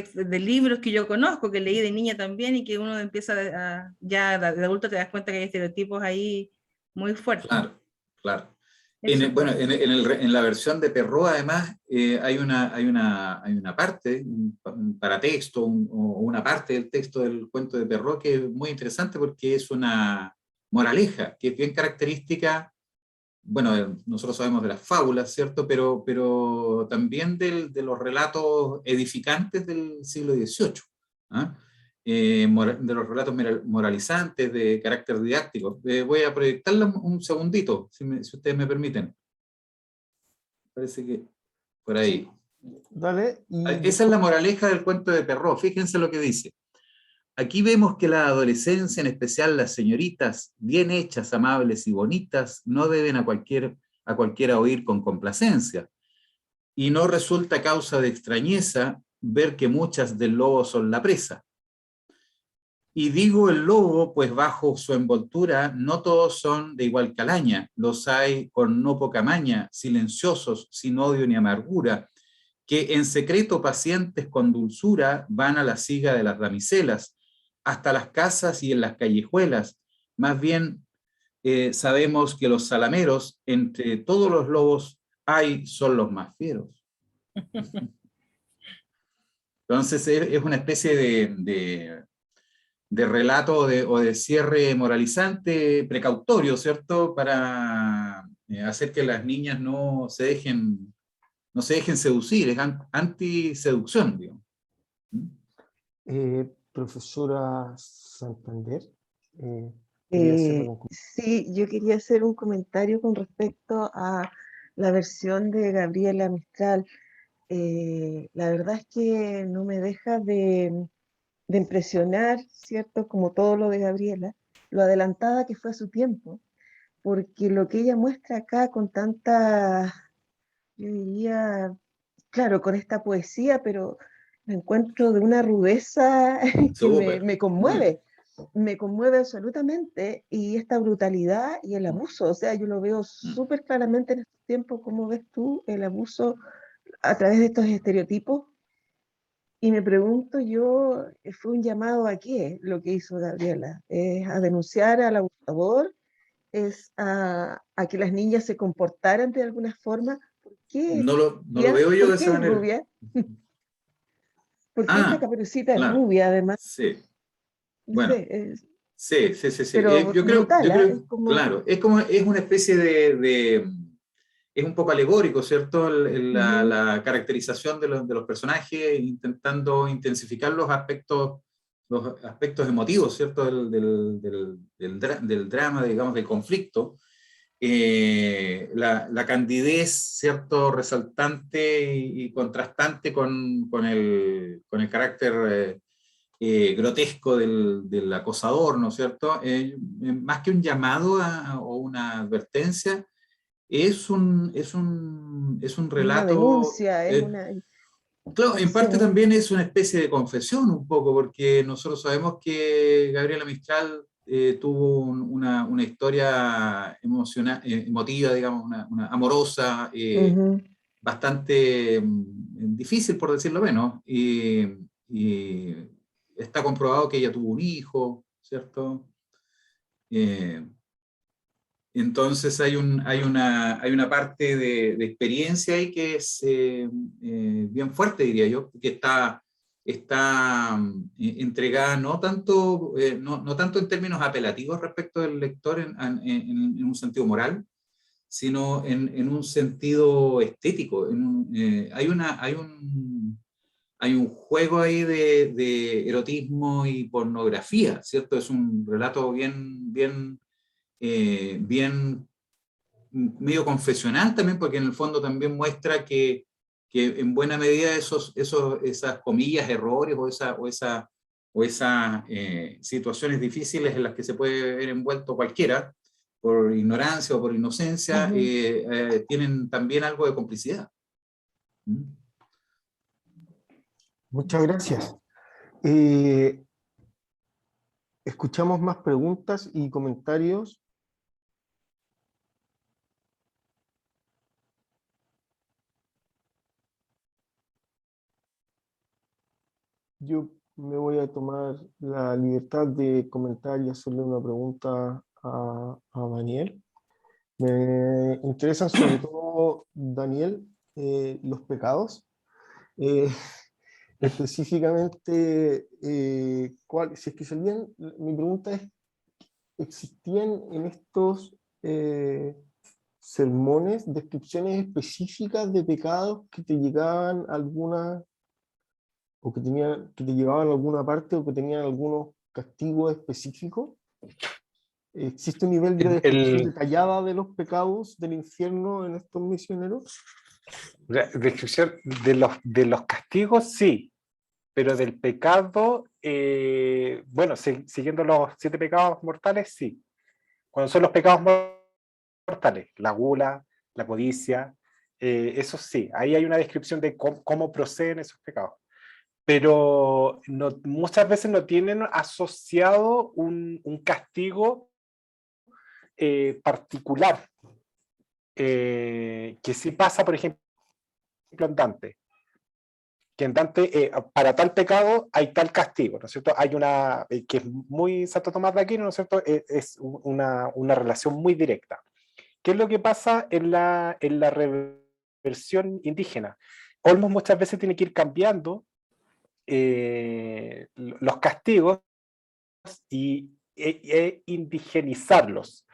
de libros que yo conozco, que leí de niña también, y que uno empieza ya de adulto te das cuenta que hay estereotipos ahí muy fuertes. Claro, claro. Eso. Bueno, en la versión de Perrault, además, hay una parte, un paratexto, o una parte del texto del cuento de Perrault que es muy interesante porque es una moraleja, que es bien característica. Bueno, nosotros sabemos de las fábulas, ¿cierto? Pero también de los relatos edificantes del siglo XVIII, ¿ah? De los relatos moralizantes, de carácter didáctico. Voy a proyectarla un segundito, si ustedes me permiten. Parece que por ahí. Dale. Esa es la moraleja del cuento de Perrault. Fíjense lo que dice. Aquí vemos que la adolescencia, en especial las señoritas, bien hechas, amables y bonitas, no deben a cualquiera oír con complacencia. Y no resulta causa de extrañeza ver que muchas del lobo son la presa. Y digo el lobo, pues bajo su envoltura no todos son de igual calaña. Los hay con no poca maña, silenciosos, sin odio ni amargura, que en secreto pacientes con dulzura van a la siga de las damiselas, hasta las casas y en las callejuelas. Más bien sabemos que los salameros, entre todos los lobos, son los más fieros. Entonces es una especie de relato o de cierre moralizante, precautorio, ¿cierto? Para hacer que las niñas no se dejen seducir, es anti-seducción, digamos. Profesora Santander, quería hacer algún comentario. Sí, yo quería hacer un comentario con respecto a la versión de Gabriela Mistral. La verdad es que no me deja de impresionar, ¿cierto? Como todo lo de Gabriela, lo adelantada que fue a su tiempo, porque lo que ella muestra acá con tanta, yo diría, claro, con esta poesía, pero la encuentro de una rudeza que Súper. me conmueve absolutamente, y esta brutalidad y el abuso, o sea, yo lo veo súper claramente en estos tiempos. ¿Cómo ves tú el abuso a través de estos estereotipos? Y me pregunto yo, ¿fue un llamado a qué lo que hizo Gabriela? ¿Es a denunciar al abusador? ¿Es a que las niñas se comportaran de alguna forma? ¿Por qué es No lo rubia? veo yo ¿Por de qué esa es manera. rubia? Porque esta Ah, Caperucita es claro. rubia, además. Sí. No Bueno, sé, sí. pero brutal, ¿eh? Es como... Claro, es una especie es un poco alegórico, ¿cierto? La caracterización de los personajes, intentando intensificar los aspectos emotivos, ¿cierto? Del drama, digamos, del conflicto. La candidez, ¿cierto? Resaltante y contrastante con el carácter grotesco del acosador, ¿no es cierto? Más que un llamado o una advertencia, es un una relato, denuncia, es una... claro, en Sí, parte también es una especie de confesión un poco, porque nosotros sabemos que Gabriela Mistral tuvo una historia emotiva, digamos, una amorosa, bastante difícil, por decirlo menos, y está comprobado que ella tuvo un hijo, ¿cierto? Eh, entonces hay una parte de experiencia ahí que es bien fuerte, diría yo, que está entregada no tanto en términos apelativos respecto del lector en un sentido moral, sino en un sentido estético. Hay un juego ahí de erotismo y pornografía, ¿cierto? Es un relato bien medio confesional también, porque en el fondo también muestra que en buena medida esas comillas, errores o esas situaciones difíciles en las que se puede ver envuelto cualquiera, por ignorancia o por inocencia, tienen también algo de complicidad. ¿Mm? Muchas gracias. Escuchamos más preguntas y comentarios. yo me voy a tomar la libertad de comentar y hacerle una pregunta a Daniel. Me interesan sobre todo, Daniel, los pecados. Eh, específicamente, si es que salían, mi pregunta es, ¿existían en estos sermones descripciones específicas de pecados que te llegaban alguna, o que te llevaban a alguna parte, o que tenían algunos castigos específicos? ¿Existe un nivel de descripción El, detallada de los pecados del infierno en estos misioneros? la descripción de los castigos, sí, pero del pecado, bueno, siguiendo los 7 pecados mortales, sí. Cuando son los pecados mortales, la gula, la codicia, eso sí, ahí hay una descripción de cómo proceden esos pecados. Pero muchas veces no tienen asociado un castigo particular, que sí pasa, por ejemplo, en Dante, que en Dante, para tal pecado hay tal castigo, ¿no es cierto? Hay una, que es muy Santo Tomás de Aquino, ¿no es cierto? Es una relación muy directa. ¿Qué es lo que pasa en la reversión indígena? Olmos muchas veces tiene que ir cambiando los castigos e indigenizarlos,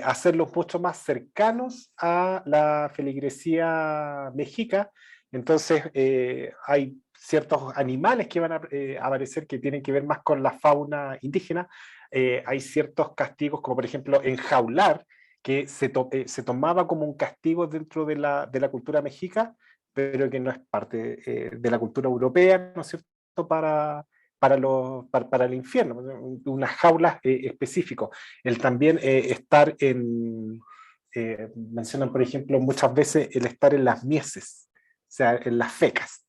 hacerlos mucho más cercanos a la feligresía mexica. Entonces hay ciertos animales que van a aparecer que tienen que ver más con la fauna indígena. Hay ciertos castigos, como por ejemplo enjaular, que se tomaba como un castigo dentro de la cultura mexica, pero que no es parte de la cultura europea, ¿no es cierto?, para el infierno, unas jaulas específicas. El también estar mencionan por ejemplo muchas veces el estar en las mieses, o sea, en las fecas,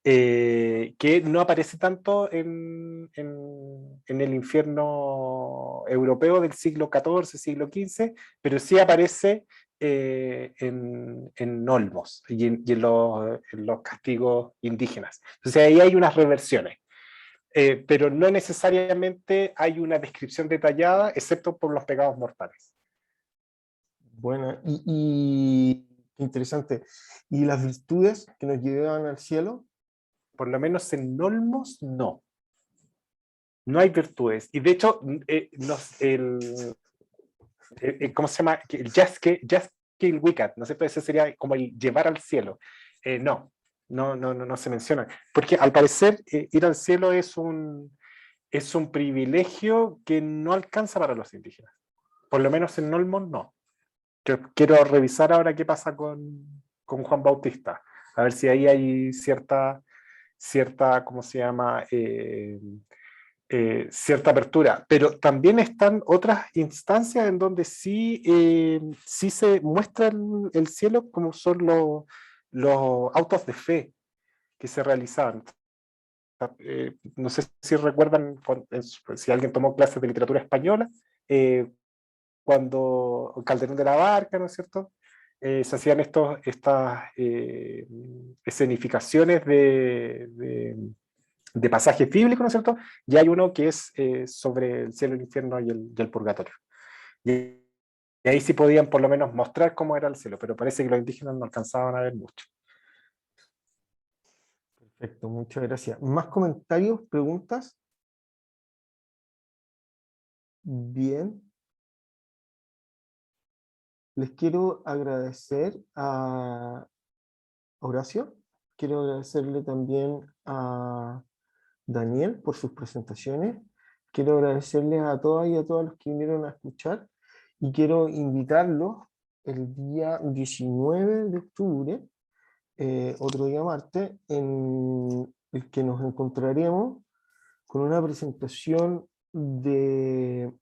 que no aparece tanto en el infierno europeo del siglo XIV, siglo XV, pero sí aparece en Olmos y en los castigos indígenas. Entonces ahí hay unas reversiones. Pero no necesariamente hay una descripción detallada, excepto por los pecados mortales. Bueno, y interesante. ¿Y las virtudes que nos llevan al cielo? Por lo menos en Olmos, no. No hay virtudes. Y de hecho, ¿cómo se llama? El Jaske el Wicat, ¿no es cierto? Ese sería como el llevar al cielo. No se menciona. Porque al parecer, ir al cielo es un privilegio que no alcanza para los indígenas. Por lo menos en Olmos, no. Quiero revisar ahora qué pasa con Juan Bautista, a ver si ahí hay cierta ¿cómo se llama? Cierta apertura. Pero también están otras instancias en donde sí, sí se muestra el cielo, como son los autos de fe que se realizaban. No sé si recuerdan, si alguien tomó clases de literatura española, cuando Calderón de la Barca, ¿no es cierto? Se hacían estas escenificaciones de pasajes bíblicos, ¿no es cierto? Y hay uno que es sobre el cielo, el infierno y el purgatorio. Y ahí sí podían por lo menos mostrar cómo era el cielo, pero parece que los indígenas no alcanzaban a ver mucho. Perfecto, muchas gracias. ¿Más comentarios, preguntas? Bien. Les quiero agradecer a Horacio. Quiero agradecerle también a Daniel por sus presentaciones. Quiero agradecerles a todas y a todos los que vinieron a escuchar y quiero invitarlos el día 19 de octubre, otro día martes, en el que nos encontraremos con una presentación de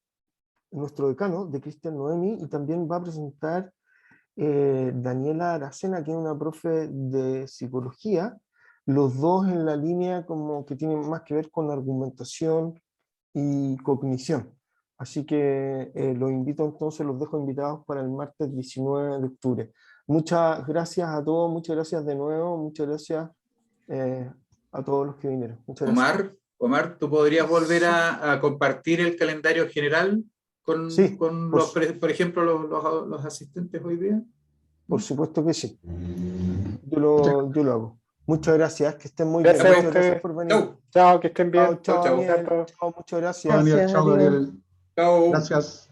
nuestro decano, de Cristian Noemi, y también va a presentar Daniela Aracena, que es una profe de psicología, los dos en la línea como que tienen más que ver con argumentación y cognición. Así que los invito entonces, los dejo invitados para el martes 19 de octubre. Muchas gracias a todos, muchas gracias de nuevo, muchas gracias a todos los que vinieron. Muchas gracias. Omar, ¿tú podrías volver a compartir el calendario general con, Sí, con por ejemplo, los asistentes hoy día? Por supuesto que sí. Yo lo hago. Muchas gracias, que estén muy Gracias bien. a Muchas gracias ustedes. por venir. Chau. Chao, que estén bien. Chao, Chao. Daniel. Chao. Chao, muchas gracias. Chao, Daniel. Gracias, Chao, Gabriel. Gabriel. Chao. Gracias.